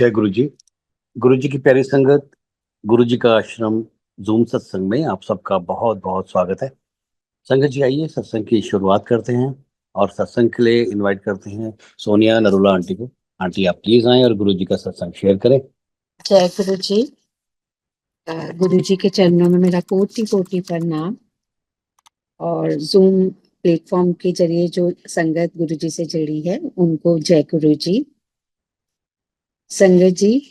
जय गुरु जी। गुरु जी की प्यारी संगत, गुरु जी का आश्रम जूम सत्संग में आप सबका बहुत बहुत स्वागत है। संगत जी, आइए सत्संग की शुरुआत करते हैं और सत्संग के लिए इनवाइट करते हैं सोनिया नरूला आंटी को। आंटी, आप प्लीज आएं और गुरु जी का सत्संग शेयर करें। जय गुरु जी। गुरु जी के चरणों में मेरा कोटि कोटि प्रणाम। और जूम प्लेटफॉर्म के जरिए जो संगत गुरु जी से जुड़ी है उनको जय गुरु जी। संगत जी,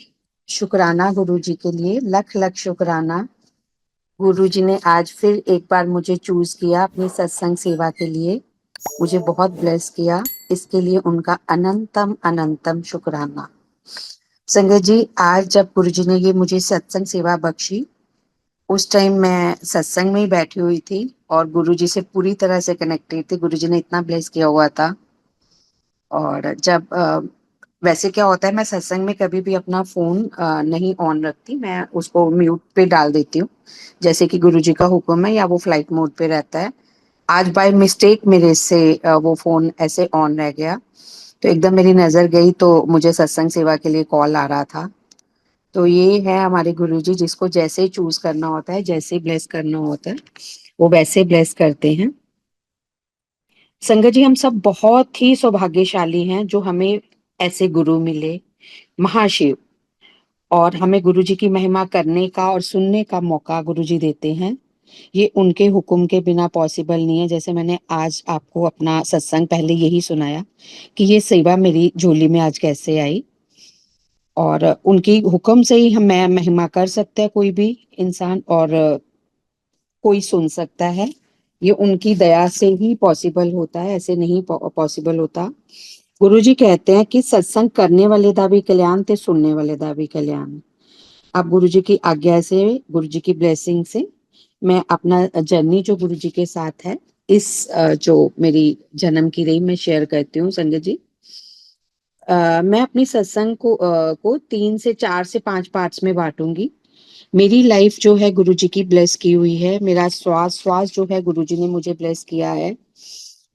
शुक्राना गुरु जी के लिए, लख लख शुक्राना। गुरु जी ने आज फिर एक बार मुझे चूज किया अपनी सत्संग सेवा के लिए, मुझे बहुत ब्लेस किया। इसके लिए उनका अनंतम अनंतम शुक्राना। संगत जी, आज जब गुरु जी ने ये मुझे सत्संग सेवा बख्शी, उस टाइम मैं सत्संग में ही बैठी हुई थी और गुरुजी से पूरी तरह से कनेक्टेड थी। गुरुजी ने इतना ब्लेस किया हुआ था। और जब वैसे क्या होता है, मैं सत्संग में कभी भी अपना फोन नहीं ऑन रखती, मैं उसको म्यूट पे डाल देती हूँ, जैसे कि गुरुजी का हुक्म है या वो फ्लाइट मोड पे रहता है। आज बाय मिस्टेक मेरे से वो फोन ऐसे ऑन रह गया, तो एकदम मेरी नजर गई तो मुझे सत्संग सेवा के लिए कॉल आ रहा था। तो ये है हमारे गुरुजी, जिसको जैसे चूज करना होता है, जैसे ब्लेस करना होता है, वो वैसे ब्लेस करते हैं। संगत जी, हम सब बहुत ही सौभाग्यशाली हैं जो हमें ऐसे गुरु मिले, महाशिव। और हमें गुरु जी की महिमा करने का और सुनने का मौका गुरु जी देते हैं। ये उनके हुक्म के बिना पॉसिबल नहीं है। जैसे मैंने आज आपको अपना सत्संग पहले यही सुनाया कि ये सेवा मेरी झोली में आज कैसे आई, और उनकी हुक्म से ही हम मैं महिमा कर सकता है कोई भी इंसान, और कोई सुन सकता है। ये उनकी दया से ही पॉसिबल होता है, ऐसे नहीं पॉसिबल होता। गुरुजी कहते हैं कि सत्संग करने वाले दा भी कल्याण ते सुनने वाले दा भी कल्याण। अब गुरुजी की आज्ञा से, गुरुजी की ब्लेसिंग से मैं अपना जर्नी जो गुरुजी के साथ है, इस जो मेरी जन्म की रही, मैं शेयर करती हूँ संगत जी। मैं अपनी सत्संग को 3 से 4 से 5 पार्ट्स में बांटूंगी। मेरी लाइफ जो है गुरुजी की ब्लेस की हुई है। मेरा श्वास श्वास जो है गुरुजी ने मुझे ब्लेस किया है।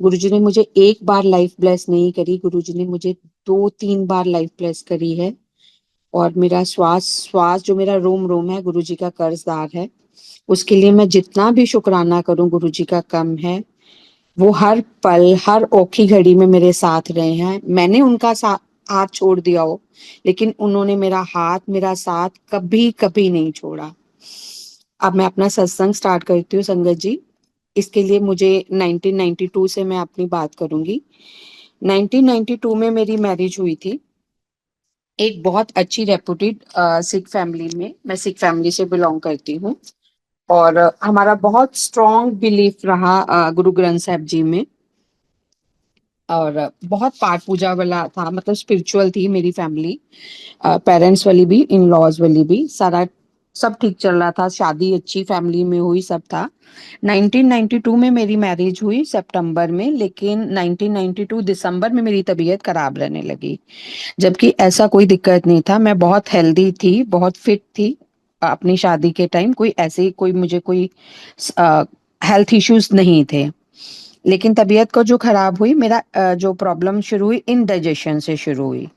गुरुजी ने मुझे एक बार लाइफ ब्लेस नहीं करी, गुरुजी ने मुझे 2-3 बार लाइफ ब्लेस करी है। और मेरा श्वास श्वास जो मेरा रोम रोम है, गुरुजी का कर्जदार है। उसके लिए मैं जितना भी शुक्राना करूं गुरुजी का कम है। वो हर पल, हर औखी घड़ी में मेरे साथ रहे हैं। मैंने उनका हाथ छोड़ दिया हो, लेकिन उन्होंने मेरा हाथ, मेरा साथ कभी कभी नहीं छोड़ा। अब मैं अपना सत्संग स्टार्ट करती हूँ संगत जी। इसके लिए मुझे 1992 से मैं अपनी बात करूंगी। 1992 में मेरी मैरिज हुई थी एक बहुत अच्छी रेपुटेड सिख फैमिली में। मैं सिख फैमिली से बिलोंग करती हूँ। और हमारा बहुत स्ट्रॉन्ग बिलीफ रहा गुरु ग्रंथ साहब जी में। और बहुत पाठ पूजा वाला था, मतलब स्पिरिचुअल थी मेरी फैमिली। पेरेंट्स वाली भी, इन लॉज वाली भी, सारा सब ठीक चल रहा था। शादी अच्छी फैमिली में हुई, सब था। 1992 में मेरी मैरिज हुई सितंबर में, लेकिन 1992 दिसंबर में मेरी तबीयत खराब रहने लगी। जबकि ऐसा कोई दिक्कत नहीं था, मैं बहुत हेल्दी थी, बहुत फिट थी। अपनी शादी के टाइम कोई ऐसे कोई मुझे कोई हेल्थ इश्यूज नहीं थे। लेकिन तबीयत को जो खराब हुई, मेरा जो प्रॉब्लम शुरू हुई, इनडाइजेशन से शुरू हुई।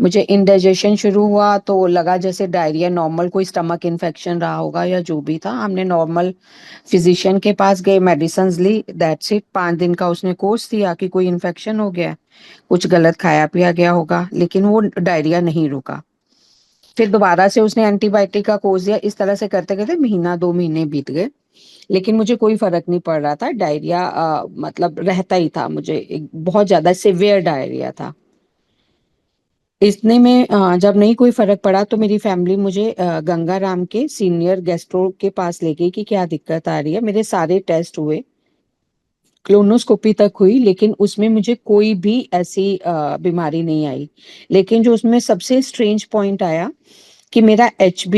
मुझे इनडाइजेशन शुरू हुआ तो लगा जैसे डायरिया, नॉर्मल कोई स्टमक इन्फेक्शन रहा होगा या जो भी था। हमने नॉर्मल फिजिशियन के पास गए, मेडिसिन ली, दैट्स इट। 5 दिन का उसने कोर्स दिया कि कोई इन्फेक्शन हो गया, कुछ गलत खाया पिया गया होगा, लेकिन वो डायरिया नहीं रुका। फिर दोबारा से उसने एंटीबायोटिक का कोर्स दिया। इस तरह से करते करते महीना 2 महीने बीत गए, लेकिन मुझे कोई फर्क नहीं पड़ रहा था। डायरिया मतलब रहता ही था मुझे, एक बहुत ज्यादा सिवियर डायरिया था। इतने में जब नहीं कोई फर्क पड़ा तो मेरी फैमिली मुझे गंगाराम के सीनियर गेस्ट्रो के पास ले गई कि क्या दिक्कत आ रही है। मेरे सारे टेस्ट हुए, क्लोनोस्कोपी तक हुई, लेकिन उसमें मुझे कोई भी ऐसी बीमारी नहीं आई। लेकिन जो उसमें सबसे स्ट्रेंज पॉइंट आया कि मेरा HB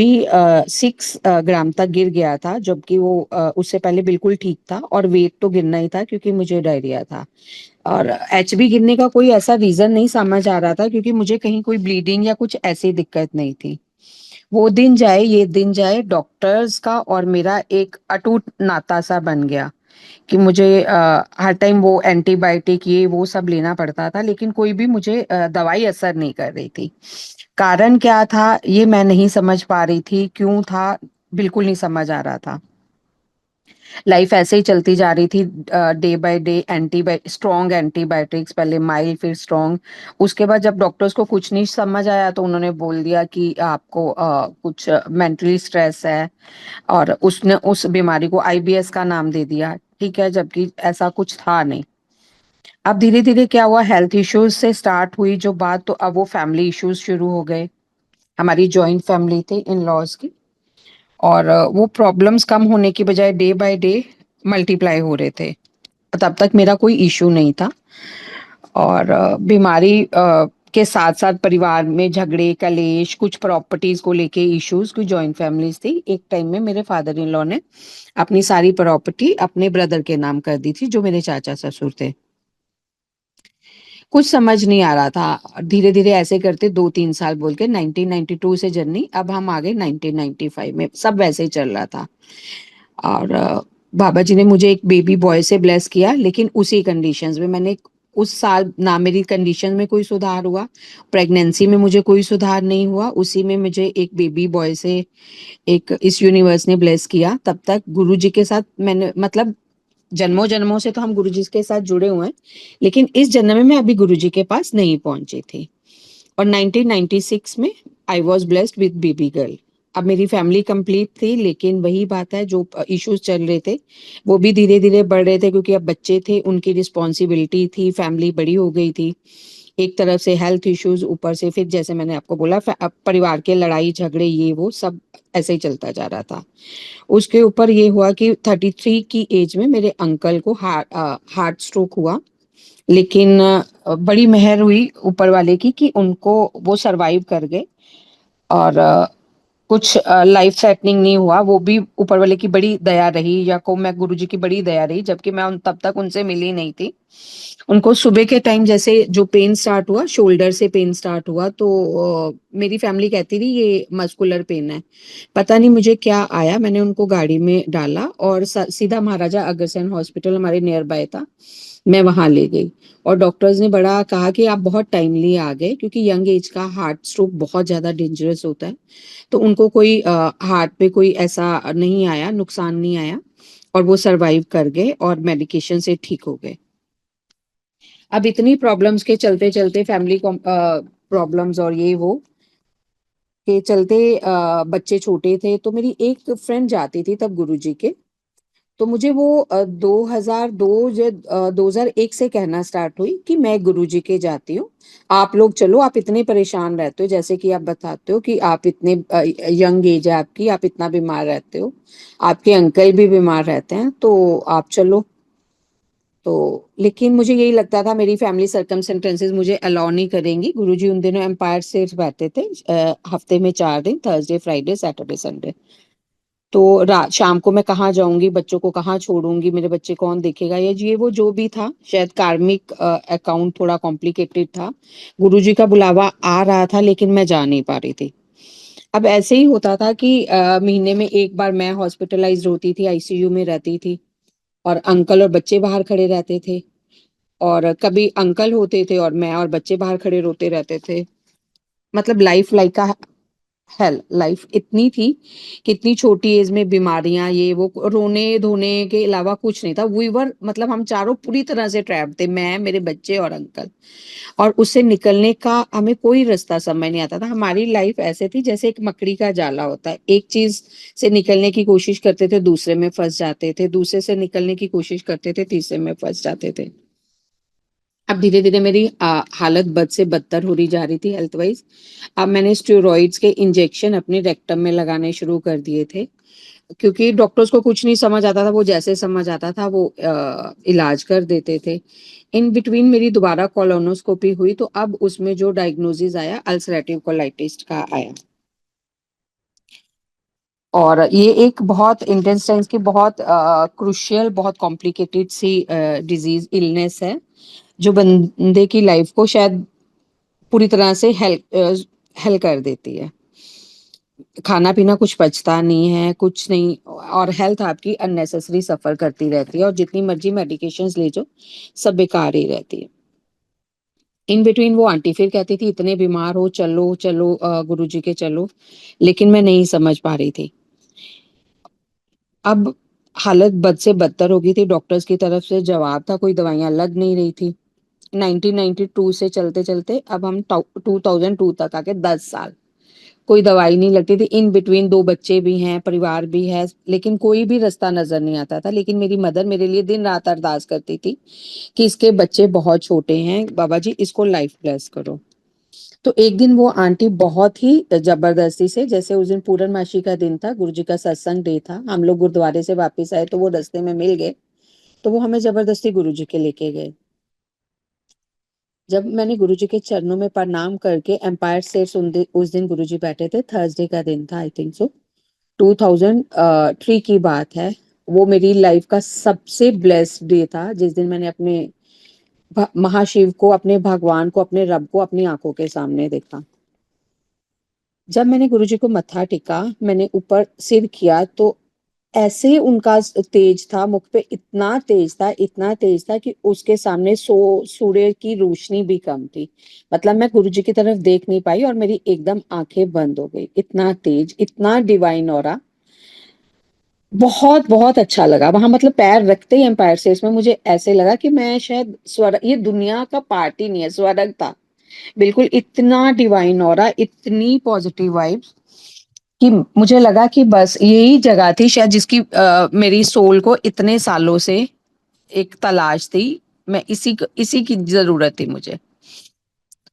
6 ग्राम तक गिर गया था, जबकि वो उससे पहले बिल्कुल ठीक था। और वेट तो गिरना ही था क्योंकि मुझे डायरिया था। और HB गिरने का कोई ऐसा रीजन नहीं समझ आ रहा था, क्योंकि मुझे कहीं कोई ब्लीडिंग या कुछ ऐसी दिक्कत नहीं थी। वो दिन जाए, ये दिन जाए, डॉक्टर्स का और मेरा एक अटूट नाता सा बन गया। कि मुझे हर टाइम वो एंटीबायोटिक ये वो सब लेना पड़ता था, लेकिन कोई भी मुझे दवाई असर नहीं कर रही थी। कारण क्या था ये मैं नहीं समझ पा रही थी, क्यों था बिल्कुल नहीं समझ आ रहा था। लाइफ ऐसे ही चलती जा रही थी, day by day strong antibiotics, पहले माइल्ड फिर स्ट्रॉन्ग। उसके बाद जब डॉक्टर्स को कुछ नहीं समझ आया तो उन्होंने बोल दिया कि आपको कुछ मेंटली स्ट्रेस है, और उसने उस बीमारी को आईबीएस का नाम दे दिया। ठीक है, जबकि ऐसा कुछ था नहीं। अब धीरे धीरे क्या हुआ, हेल्थ इश्यूज से स्टार्ट हुई जो बात, तो अब वो फैमिली इश्यूज शुरू हो गए। हमारी जॉइंट फैमिली थी इन लॉज की, और वो प्रॉब्लम्स कम होने की बजाय डे बाय डे मल्टीप्लाई हो रहे थे। तब तक मेरा कोई इश्यू नहीं था, और बीमारी के साथ साथ परिवार में झगड़े कलेश, कुछ प्रॉपर्टीज को लेके इश्यूज, कुछ जॉइंट फैमिलीज थी। एक टाइम में मेरे फादर इन लॉ ने अपनी सारी प्रॉपर्टी अपने ब्रदर के नाम कर दी थी, जो मेरे चाचा ससुर थे। कुछ समझ नहीं आ रहा था, धीरे धीरे ऐसे करते 2-3 साल बोल के 1992 से जर्नी, अब हम आ गए 1995 में, सब वैसे ही चल रहा था। और बाबा जी ने मुझे एक बेबी बॉय से ब्लेस किया, लेकिन उसी कंडीशंस में मैंने उस साल ना मेरी कंडीशन में कोई सुधार हुआ, प्रेगनेंसी में मुझे कोई सुधार नहीं हुआ, उसी में मुझे एक बेबी बॉय से एक इस यूनिवर्स ने ब्लेस किया। तब तक गुरु जी के साथ मैंने, मतलब जन्मों जन्मों से तो हम गुरु जी के साथ जुड़े हुए हैं, लेकिन इस जन्म में मैं अभी गुरु जी के पास नहीं पहुंची थी। और 1996 में I was blessed with baby girl. अब मेरी फैमिली कंप्लीट थी, लेकिन वही बात है, जो इश्यूज चल रहे थे वो भी धीरे धीरे बढ़ रहे थे, क्योंकि अब बच्चे थे, उनकी रिस्पॉन्सिबिलिटी थी, फैमिली बड़ी हो गई थी। एक तरफ से हेल्थ इश्यूज, ऊपर से फिर जैसे मैंने आपको बोला अब परिवार के लड़ाई झगड़े ये वो सब ऐसे ही चलता जा रहा था। उसके ऊपर ये हुआ कि 33 की एज में मेरे अंकल को हार्ट स्ट्रोक हुआ। लेकिन बड़ी मेहर हुई ऊपर वाले की कि उनको वो सरवाइव कर गए, और कुछ लाइफ थ्रेटनिंग नहीं हुआ। वो भी ऊपर वाले की बड़ी दया रही, या को मैं गुरु जी की बड़ी दया रही, जबकि मैं तब तक उनसे मिली नहीं थी। उनको सुबह के टाइम जैसे जो पेन स्टार्ट हुआ, शोल्डर से पेन स्टार्ट हुआ, तो मेरी फैमिली कहती थी ये मस्कुलर पेन है। पता नहीं मुझे क्या आया, मैंने उनको गाड़ी में डाला और सीधा महाराजा अग्रसेन हॉस्पिटल हमारे नियर बाय था, मैं वहां ले गई। और डॉक्टर्स ने बड़ा कहा कि आप बहुत टाइमली आ गए, क्योंकि यंग एज का हार्ट स्ट्रोक बहुत ज्यादा डेंजरस होता है। तो उनको कोई हार्ट पे कोई ऐसा नहीं आया, नुकसान नहीं आया, और वो सरवाइव कर गए और मेडिकेशन से ठीक हो गए। अब इतनी प्रॉब्लम्स के चलते चलते, फैमिली प्रॉब्लम्स और ये वो के चलते, बच्चे छोटे थे, तो मेरी एक फ्रेंड जाती थी तब गुरुजी के। तो मुझे वो 2002 या 2001 से कहना स्टार्ट हुई कि मैं गुरुजी के जाती हूँ, आप लोग चलो, आप इतने परेशान रहते हो, जैसे कि आप बताते हो कि आप इतने यंग एज है आपकी, आप इतना बीमार रहते हो, आपके अंकल भी बीमार रहते हैं, तो आप चलो। तो लेकिन मुझे यही लगता था मेरी फैमिली सर्कमस्टेंसेस मुझे अलाउ नहीं करेंगी। गुरुजी उन दिनों एम्पायर से बैठते थे, हफ्ते में 4 दिन, थर्सडे फ्राइडे सैटरडे संडे। तो रात शाम को मैं कहाँ जाऊंगी, बच्चों को कहाँ छोड़ूंगी, मेरे बच्चे कौन देखेगा, या ये वो जो भी था, शायद कार्मिक अकाउंट थोड़ा कॉम्प्लिकेटेड था। गुरुजी का बुलावा आ रहा था, लेकिन मैं जा नहीं पा रही थी। अब ऐसे ही होता था कि महीने में एक बार मैं हॉस्पिटलाइज्ड होती थी, आईसीयू में रहती थी, और अंकल और बच्चे बाहर खड़े रहते थे। और कभी अंकल होते थे और मैं और बच्चे बाहर खड़े रोते रहते थे। मतलब लाइफ का हेल लाइफ इतनी थी कि इतनी छोटी एज में बीमारियां ये वो, रोने धोने के अलावा कुछ नहीं था। वी वर, मतलब हम चारों पूरी तरह से ट्रैप थे, मैं, मेरे बच्चे और अंकल। और उससे निकलने का हमें कोई रास्ता समझ नहीं आता था। हमारी लाइफ ऐसे थी जैसे एक मकड़ी का जाला होता है, एक चीज से निकलने की कोशिश करते थे, दूसरे में फंस जाते थे, दूसरे से निकलने की कोशिश करते थे, तीसरे में फंस जाते थे। अब धीरे धीरे मेरी हालत बद से बदतर हो रही जा रही थी हेल्थ वाइज। अब मैंने स्टेरॉइड्स के इंजेक्शन अपने रेक्टम में लगाने शुरू कर दिए थे, क्योंकि डॉक्टर्स को कुछ नहीं समझ आता था, वो जैसे समझ आता था वो इलाज कर देते थे। इन बिटवीन मेरी दोबारा कोलोनोस्कोपी हुई, तो अब उसमें जो डायग्नोसिस आया, अल्सरेटिव कोलाइटिस का आया। और ये एक बहुत इंटेस्टाइन्स की बहुत क्रुशियल, बहुत कॉम्प्लिकेटेड सी डिजीज इलनेस है, जो बंदे की लाइफ को शायद पूरी तरह से हेल कर देती है। खाना पीना कुछ पचता नहीं है, कुछ नहीं, और हेल्थ आपकी अननेसेसरी सफर करती रहती है, और जितनी मर्जी मेडिकेशंस ले जाओ सब बेकार ही रहती है। इन बिटवीन वो आंटी फिर कहती थी इतने बीमार हो, चलो चलो गुरुजी के चलो, लेकिन मैं नहीं समझ पा रही थी। अब हालत बद से बदतर हो गई थी, डॉक्टर्स की तरफ से जवाब था, कोई दवाइयां लग नहीं रही थी। 1992 से चलते चलते अब हम 2002 तक आके 10 साल कोई दवाई नहीं लगती थी। इन बिटवीन दो बच्चे भी हैं, परिवार भी है, लेकिन कोई भी रास्ता नजर नहीं आता था। लेकिन मेरी मदर मेरे लिए दिन रात अरदास करती थी कि इसके बच्चे बहुत छोटे हैं, बाबा जी इसको लाइफ ब्लेस करो। तो एक दिन वो आंटी बहुत ही जबरदस्ती से, जैसे उस दिन पूर्णमासी का दिन था, गुरु जी का सत्संग डे था, हम लोग गुरुद्वारे से वापस आए तो वो रास्ते में मिल गए, तो वो हमें जबरदस्ती गुरु जी के लेके गए। जब मैंने गुरुजी के चरणों में प्रणाम करके एम्पायर स्टेट, उस दिन गुरुजी बैठे थे, थर्सडे का दिन था, आई थिंक सो 2003 की बात है। वो मेरी लाइफ का सबसे ब्लेस्ड डे था, जिस दिन मैंने अपने महाशिव को, अपने भगवान को, अपने रब को अपनी आंखों के सामने देखा। जब मैंने गुरुजी को मत्था टेका, मैंने ऊपर सिर किया, तो ऐसे उनका तेज था मुख पे, इतना तेज था, इतना तेज था कि उसके सामने सूर्य की रोशनी भी कम थी। मतलब मैं गुरुजी की तरफ देख नहीं पाई और मेरी एकदम आंखें बंद हो गई, इतना तेज, इतना डिवाइन ऑरा। बहुत बहुत अच्छा लगा वहां, मतलब पैर रखते ही एम्पायर स्टेट में मुझे ऐसे लगा कि मैं शायद स्वर्ग, ये दुनिया का पार्ट ही नहीं है, स्वर्ग था बिल्कुल। इतना डिवाइन ऑरा, इतनी पॉजिटिव वाइब्स कि मुझे लगा कि बस यही जगह थी शायद जिसकी मेरी सोल को इतने सालों से एक तलाश थी। मैं इसी की जरूरत थी मुझे।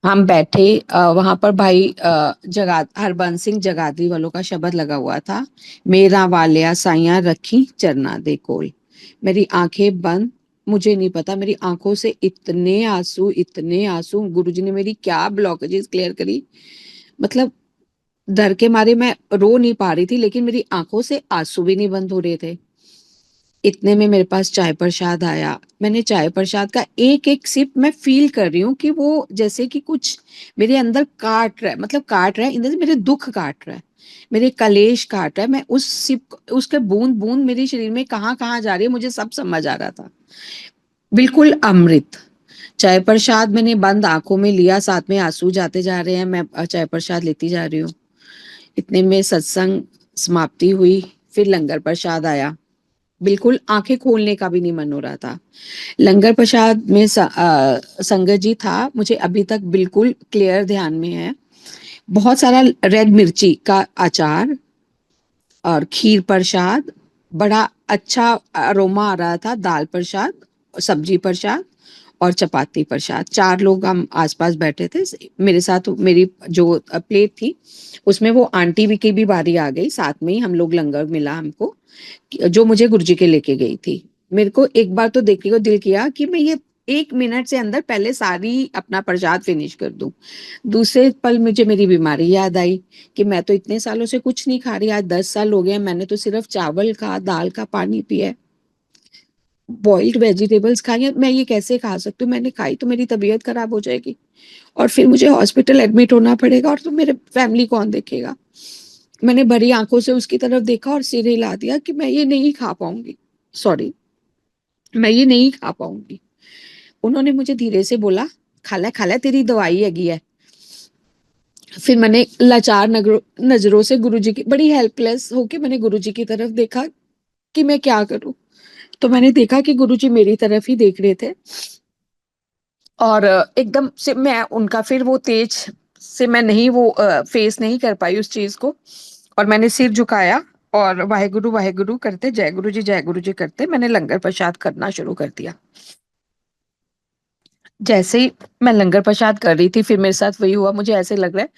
हम बैठे, वहां पर भाई जगा हरबंस सिंह जगाधरी वालों का शब्द लगा हुआ था, मेरा वालिया साइया रखी चरना दे कोल। मेरी आंखें बंद, मुझे नहीं पता मेरी आंखों से इतने आंसू, इतने आंसू, गुरुजी ने मेरी क्या ब्लॉकेजेस क्लियर करी। मतलब डर के मारे मैं रो नहीं पा रही थी, लेकिन मेरी आंखों से आंसू भी नहीं बंद हो रहे थे। इतने में मेरे पास चाय प्रसाद आया। मैंने चाय प्रसाद का एक एक सिप मैं फील कर रही हूँ कि वो जैसे कि कुछ मेरे अंदर काट रहा है, मतलब काट रहा है इन द सेंस मेरे दुख काट रहा है, मेरे कलेश काट रहा है। मैं उस सिप, उसके बूंद बूंद मेरे शरीर में कहाँ कहाँ जा रही है मुझे सब समझ आ रहा था। बिल्कुल अमृत। चाय प्रसाद मैंने बंद आंखों में लिया, साथ में आंसू जाते जा रहे हैं, मैं चाय प्रसाद लेती जा रही हूँ। इतने में सत्संग समाप्ति हुई, फिर लंगर प्रसाद आया। बिल्कुल आंखें खोलने का भी नहीं मन हो रहा था। लंगर प्रसाद में संगत जी था, मुझे अभी तक बिल्कुल क्लियर ध्यान में है। बहुत सारा रेड मिर्ची का अचार और खीर प्रसाद, बड़ा अच्छा अरोमा आ रहा था, दाल प्रसाद, सब्जी प्रसाद और चपाती प्रसाद। 4 लोग हम आसपास बैठे थे, मेरे साथ मेरी जो प्लेट थी उसमें वो आंटी भी की भी बारी आ गई, साथ में ही हम लोग लंगर मिला हमको, जो मुझे गुरुजी के लेके गई थी। मेरे को एक बार तो देखने को दिल किया कि मैं ये 1 मिनट से अंदर पहले सारी अपना प्रसाद फिनिश कर दूं। दूसरे पल मुझे मेरी बीमारी याद आई कि मैं तो इतने सालों से कुछ नहीं खा रही, आज 10 साल हो गए, मैंने तो सिर्फ चावल का, दाल का पानी पिया है, बॉइल्ड वेजिटेबल्स खाई है, मैं ये कैसे खा सकती हूँ? मैंने खाई तो मेरी तबीयत खराब हो जाएगी और फिर मुझे हॉस्पिटल एडमिट होना पड़ेगा, और तो मेरे फैमिली कौन देखेगा? मैंने भरी आंखों से उसकी तरफ देखा और सिर हिला दिया कि मैं ये नहीं खा पाऊंगी, सॉरी, मैं ये नहीं खा पाऊंगी। उन्होंने मुझे धीरे से बोला, खा ले तेरी दवाई हैगी है। फिर मैंने लाचार नजरों से गुरुजी की, बड़ी हेल्पलेस होके मैंने गुरुजी की तरफ देखा कि मैं क्या करूं। तो मैंने देखा कि गुरुजी मेरी तरफ ही देख रहे थे, और एकदम से मैं उनका, फिर वो तेज से मैं नहीं, वो फेस नहीं कर पाई उस चीज को, और मैंने सिर झुकाया और वाहेगुरु करते, जय गुरु जी करते मैंने लंगर प्रसाद करना शुरू कर दिया। जैसे ही मैं लंगर प्रसाद कर रही थी, फिर मेरे साथ वही हुआ, मुझे ऐसे लग रहा है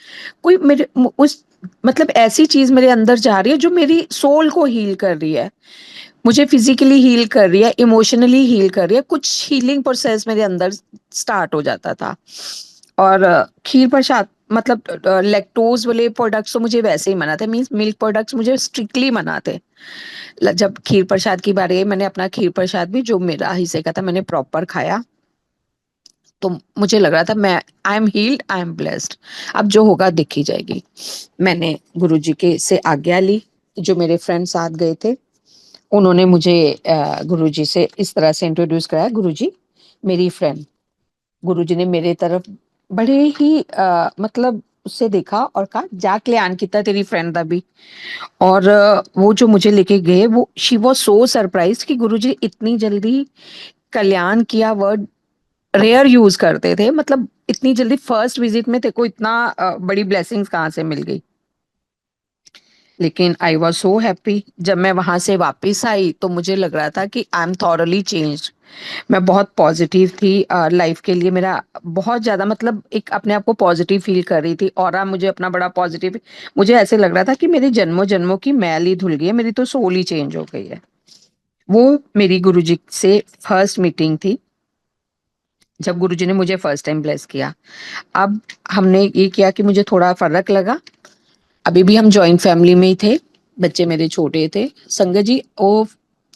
कोई मेरे उस, मतलब ऐसी चीज मेरे अंदर जा रही है जो मेरी सोल को हील कर रही है, मुझे फिजिकली हील कर रही है, इमोशनली हील कर रही है, कुछ हीलिंग प्रोसेस मेरे अंदर स्टार्ट हो जाता था। और खीर प्रसाद, मतलब लैक्टोज वाले प्रोडक्ट्स तो मुझे वैसे ही मना थे, मींस मिल्क प्रोडक्ट्स मुझे स्ट्रिक्टली मना थे। जब खीर प्रसाद की बारी आई, मैंने अपना खीर प्रसाद भी जो मेरा हिस्से का था मैंने प्रॉपर खाया। तो मुझे लग रहा था मैं I am heeled, I am blessed, अब जो होगा दिख ही जाएगी। मैंने गुरुजी के से आज्ञा ली। जो मेरे फ्रेंड साथ गए थे उन्होंने मुझे गुरुजी से इस तरह से इंट्रोड्यूस कराया, गुरुजी मेरी फ्रेंड। गुरुजी ने मेरे तरफ बड़े ही मतलब उससे देखा और कहा जाके ले आन किता तेरी फ्रेंड दा भी। और वो जो मुझे लेके गए, वो शी वाज सो सरप्राइज्ड कि गुरुजी इतनी जल्दी कल्याण किया वर्ड रेयर यूज करते थे, मतलब इतनी जल्दी फर्स्ट विजिट में तेरे को इतना बड़ी ब्लेसिंग्स कहाँ से मिल गई। लेकिन आई वॉज सो हैप्पी जब मैं वहां से वापस आई, तो मुझे लग रहा था कि आई एम थॉरली चेंज्ड। मैं बहुत पॉजिटिव थी लाइफ के लिए, मेरा बहुत ज्यादा मतलब एक अपने आप को पॉजिटिव फील कर रही थी और मुझे अपना बड़ा पॉजिटिव, मुझे ऐसे लग रहा था कि मेरे जन्मों जन्मों की मैल ही धुल गई है, मेरी तो सोल ही चेंज हो गई है। वो मेरी गुरुजी से फर्स्ट मीटिंग थी जब गुरुजी ने मुझे फर्स्ट टाइम ब्लेस किया। अब हमने ये किया कि मुझे थोड़ा फर्क लगा। अभी भी हम जॉइंट फैमिली में ही थे, बच्चे मेरे छोटे थे। संगत जी वो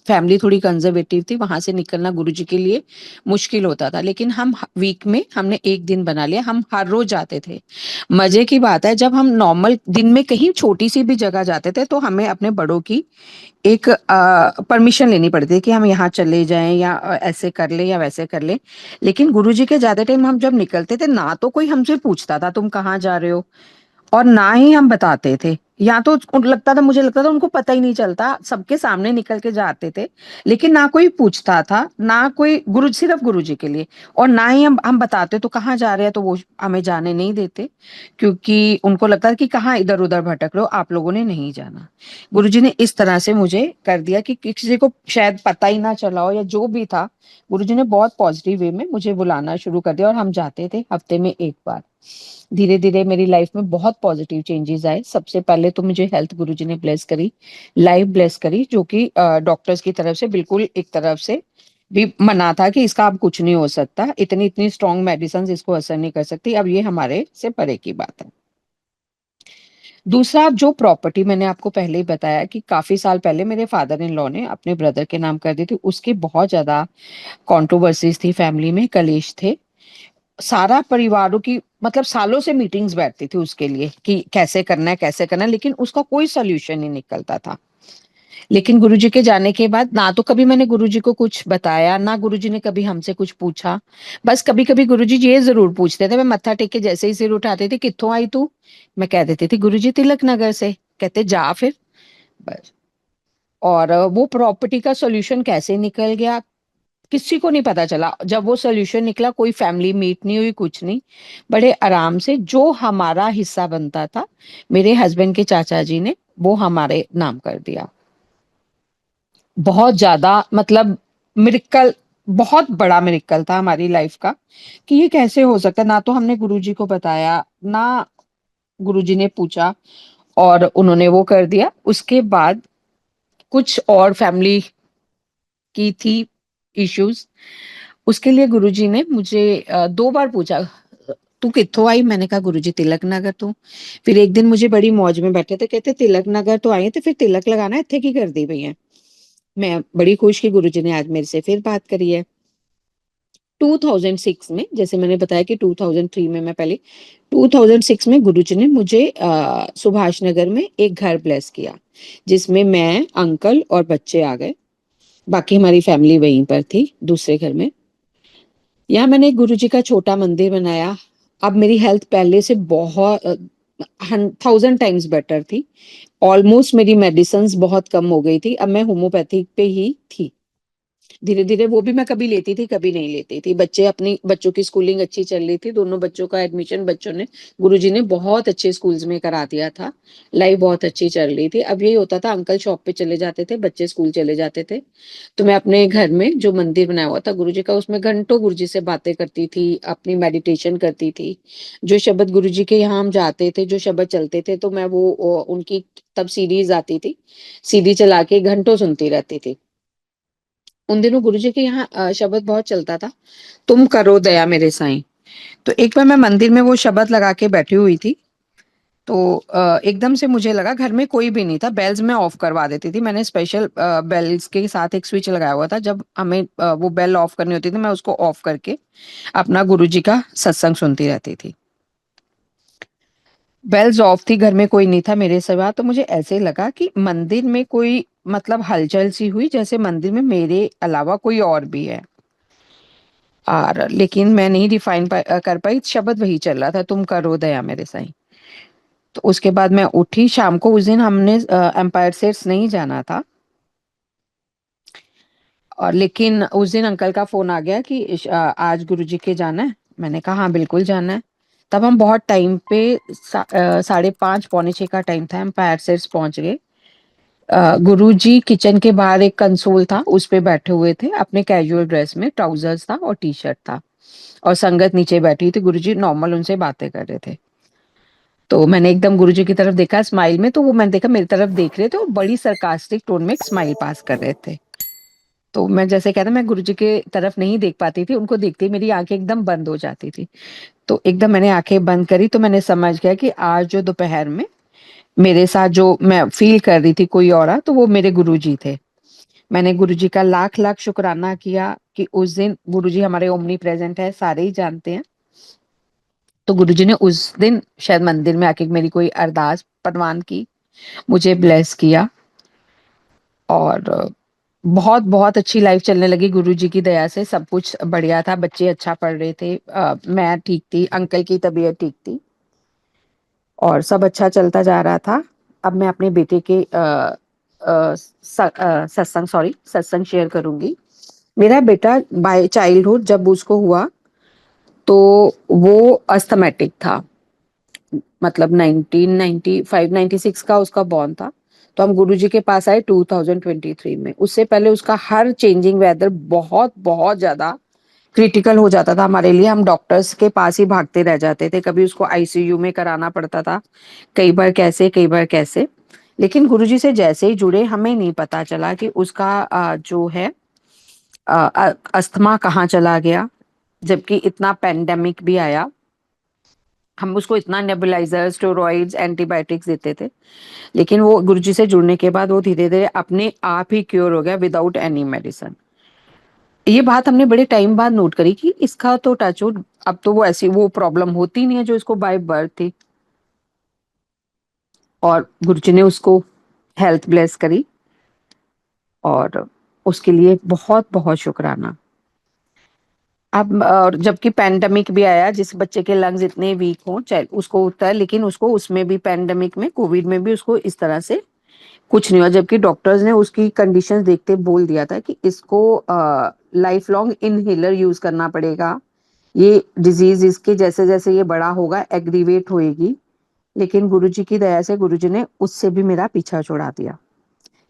फैमिली थोड़ी कंजर्वेटिव थी, वहां से निकलना गुरुजी के लिए मुश्किल होता था, लेकिन हम वीक में हमने एक दिन बना लिया, हम हर रोज जाते थे। मजे की बात है, जब हम नॉर्मल दिन में कहीं छोटी सी भी जगह जाते थे तो हमें अपने बड़ों की एक परमिशन लेनी पड़ती है कि हम यहाँ चले जाएं या ऐसे कर ले या वैसे कर ले। लेकिन गुरुजी के ज्यादा टाइम हम जब निकलते थे ना तो कोई हमसे पूछता था तुम कहाँ जा रहे हो, और ना ही हम बताते थे। या तो लगता था, मुझे लगता था उनको पता ही नहीं चलता, सबके सामने निकल के जाते थे। लेकिन ना कोई पूछता था, ना कोई गुरु, सिर्फ गुरु जी के लिए। और ना ही हम बताते तो कहाँ जा रहे हैं तो वो हमें जाने नहीं देते, क्योंकि उनको लगता था कि कहाँ इधर उधर भटक रहे हो, आप लोगों ने नहीं जाना। गुरु जी ने इस तरह से मुझे कर दिया कि किसी को शायद पता ही ना चला हो या जो भी था। गुरु जी ने बहुत पॉजिटिव वे में मुझे बुलाना शुरू कर दिया और हम जाते थे हफ्ते में एक बार। धीरे धीरे मेरी लाइफ में बहुत पॉजिटिव चेंजेस आए। सबसे पहले तो मुझे हेल्थ गुरुजी ने ब्लेस करी, लाइफ ब्लेस करी, जो कि डॉक्टर्स की तरफ से बिल्कुल एक तरफ से भी मना था कि इसका अब कुछ नहीं हो सकता, इतनी इतनी स्ट्रॉन्ग मेडिसिन इसको असर नहीं कर सकती, अब ये हमारे से परे की बात है। दूसरा, जो प्रॉपर्टी मैंने आपको पहले ही बताया कि काफी साल पहले मेरे फादर इन लॉ ने अपने ब्रदर के नाम कर दी थी, उसकी बहुत ज्यादा कंट्रोवर्सीज थी, फैमिली में कलेश थे। सारा परिवारों की मतलब सालों से मीटिंग्स बैठती थी उसके लिए कि कैसे करना है कैसे करना है, लेकिन उसका कोई सोल्यूशन नहीं निकलता था। लेकिन गुरुजी के जाने के बाद ना तो कभी मैंने गुरुजी को कुछ बताया, ना गुरुजी ने कभी हमसे कुछ पूछा। बस कभी कभी गुरुजी ये जरूर पूछते थे, मैं मत्था टेक के जैसे ही सिर उठाते थे, कित्थों आई तू? मैं कह देती थी गुरुजी तिलक नगर से। कहते जा फिर। बस। और वो प्रॉपर्टी का सोल्यूशन कैसे निकल गया किसी को नहीं पता चला। जब वो सोल्यूशन निकला, कोई फैमिली मीट नहीं हुई, कुछ नहीं। बड़े आराम से जो हमारा हिस्सा बनता था, मेरे हस्बैंड के चाचा जी ने वो हमारे नाम कर दिया। बहुत ज्यादा मतलब मिरेकल, बहुत बड़ा मिरेकल था हमारी लाइफ का कि ये कैसे हो सकता है। ना तो हमने गुरुजी को बताया, ना गुरुजी ने पूछा, और उन्होंने वो कर दिया। उसके बाद कुछ और फैमिली की थी इश्यूज, उसके लिए गुरुजी ने मुझे 2 बार पूछा, तू कित्थों आई? मैंने कहा गुरुजी तिलक नगर तो। फिर एक दिन मुझे बड़ी मौज में बैठे थे, कहते तिलक नगर तो आई तो फिर तिलक लगाना इत्थे की कर दी भई है। मैं बड़ी खुश की गुरुजी ने आज मेरे से फिर बात करी है। 2006 में, जैसे मैंने बताया कि 2003 में मैं पहले, 2006 में गुरुजी ने मुझे सुभाष नगर में एक घर ब्लेस किया, जिसमें मैं, अंकल और बच्चे आ गए। बाकी हमारी फैमिली वहीं पर थी दूसरे घर में। यहाँ मैंने एक गुरुजी का छोटा मंदिर बनाया। अब मेरी हेल्थ पहले से बहुत 1000 टाइम्स बेटर थी। ऑलमोस्ट मेरी मेडिसिन बहुत कम हो गई थी, अब मैं होम्योपैथिक पे ही थी। धीरे धीरे वो भी मैं कभी लेती थी कभी नहीं लेती थी। अपनी बच्चों की स्कूलिंग अच्छी चल रही थी, दोनों बच्चों का एडमिशन बच्चों ने, गुरुजी ने बहुत अच्छे स्कूल्स में करा दिया था। लाइफ बहुत अच्छी चल रही थी। अब यही होता था, अंकल शॉप पे चले जाते थे, बच्चे स्कूल चले जाते थे, तो मैं अपने घर में जो मंदिर बनाया हुआ था गुरुजी का, उसमें घंटों गुरुजी से बातें करती थी, अपनी मेडिटेशन करती थी। जो शब्द गुरुजी के यहाँ हम जाते थे, जो शब्द चलते थे, तो मैं वो उनकी तब सीरीज आती थी, सीडी चला के घंटों सुनती रहती थी। उन दिनों गुरुजी के यहाँ शब्द बहुत चलता था, तुम करो दया मेरे साईं। तो एक बार मैं मंदिर में वो शब्द लगा के बैठी हुई थी, तो एकदम से मुझे लगा घर में कोई भी नहीं था, बेल्स मैं ऑफ करवा देती थी, मैंने स्पेशल बेल्स के साथ एक स्विच लगाया हुआ था, जब हमें वो बेल ऑफ करनी होती थी मैं उसको ऑफ करके अपना गुरुजी का सत्संग सुनती रहती थी। बेल्स ऑफ थी, घर में कोई नहीं था मेरे सिवा, तो मुझे ऐसे लगा कि मंदिर में कोई मतलब हलचल सी हुई, जैसे मंदिर में मेरे अलावा कोई और भी है। और लेकिन मैं नहीं डिफाइन कर पाई, शब्द वही चल रहा था, तुम करो दया मेरे साईं। तो उसके बाद मैं उठी शाम को, उस दिन हमने एम्पायर स्टेट्स नहीं जाना था, और लेकिन उस दिन अंकल का फोन आ गया कि आज गुरुजी के जाना है। मैंने कहा हाँ बिल्कुल जाना है। तब हम बहुत टाइम पे 5:30 पौने 6 का टाइम था, एम्पायर स्टेट्स पहुंच गए। गुरुजी किचन के बाहर एक कंसोल था, उस पे बैठे हुए थे अपने कैजुअल ड्रेस में, ट्राउजर्स था और टी शर्ट था, और संगत नीचे बैठी थी। गुरुजी नॉर्मल उनसे बातें कर रहे थे। तो मैंने एकदम गुरुजी की तरफ देखा स्माइल में, तो वो मैंने देखा मेरी तरफ देख रहे थे और बड़ी सरकास्टिक टोन में एक स्माइल पास कर रहे थे। तो मैं जैसे कहता, मैं गुरुजी के तरफ नहीं देख पाती थी, उनको देखते ही मेरी आंखें एकदम बंद हो जाती थी। तो एकदम मैंने आंखें बंद करी, तो मैंने समझ गया कि आज जो दोपहर में मेरे साथ जो मैं फील कर रही थी कोई और, तो वो मेरे गुरुजी थे। मैंने गुरुजी का लाख लाख शुक्राना किया कि उस दिन गुरुजी हमारे ओमनी प्रेजेंट है, सारे ही जानते हैं। तो गुरुजी ने उस दिन शायद मंदिर में आके मेरी कोई अरदास परवान की, मुझे ब्लेस किया, और बहुत बहुत अच्छी लाइफ चलने लगी गुरुजी की दया से। सब कुछ बढ़िया था, बच्चे अच्छा पढ़ रहे थे, मैं ठीक थी, अंकल की तबीयत ठीक थी, और सब अच्छा चलता जा रहा था। अब मैं अपने बेटे के सत्संग शेयर करूंगी। मेरा बेटा बाय चाइल्डहुड जब उसको हुआ तो वो अस्थमेटिक था, मतलब 1995-96 का उसका बॉर्न था। तो हम गुरुजी के पास आए 2023 में। उससे पहले उसका हर चेंजिंग वेदर बहुत बहुत ज्यादा क्रिटिकल हो जाता था हमारे लिए, हम डॉक्टर्स के पास ही भागते रह जाते थे, कभी उसको आईसीयू में कराना पड़ता था, कई बार कैसे कई बार कैसे। लेकिन गुरुजी से जैसे ही जुड़े हमें नहीं पता चला कि उसका जो है अस्थमा कहाँ चला गया, जबकि इतना पेंडेमिक भी आया, हम उसको इतना नेबुलाइजर स्टेरॉइड्स एंटीबायोटिक्स देते थे, लेकिन वो गुरुजी से जुड़ने के बाद वो धीरे धीरे अपने आप ही क्योर हो गया विदाउट एनी मेडिसिन। ये बात हमने बड़े टाइम बाद नोट करी कि इसका तो टचवुड अब तो वो ऐसी वो प्रॉब्लम होती नहीं है जो इसको बाय बर्थ थी, और गुरुजी ने उसको हेल्थ ब्लेस करी, और उसके लिए बहुत बहुत शुक्राना। अब और जबकि पैंडेमिक भी आया, जिस बच्चे के लंग्स इतने वीक हों चाहे उसको होता है, लेकिन उसको उसमें भी पैंडेमिक में कोविड में भी उसको इस तरह से कुछ नहीं हुआ, जबकि डॉक्टर्स ने उसकी कंडीशंस देखते बोल दिया था कि इसको लाइफ लॉन्ग इनहेलर यूज करना पड़ेगा, ये डिजीज इसके जैसे जैसे ये बड़ा होगा एग्रीवेट होएगी। लेकिन गुरुजी की दया से गुरुजी ने उससे भी मेरा पीछा छुड़ा दिया।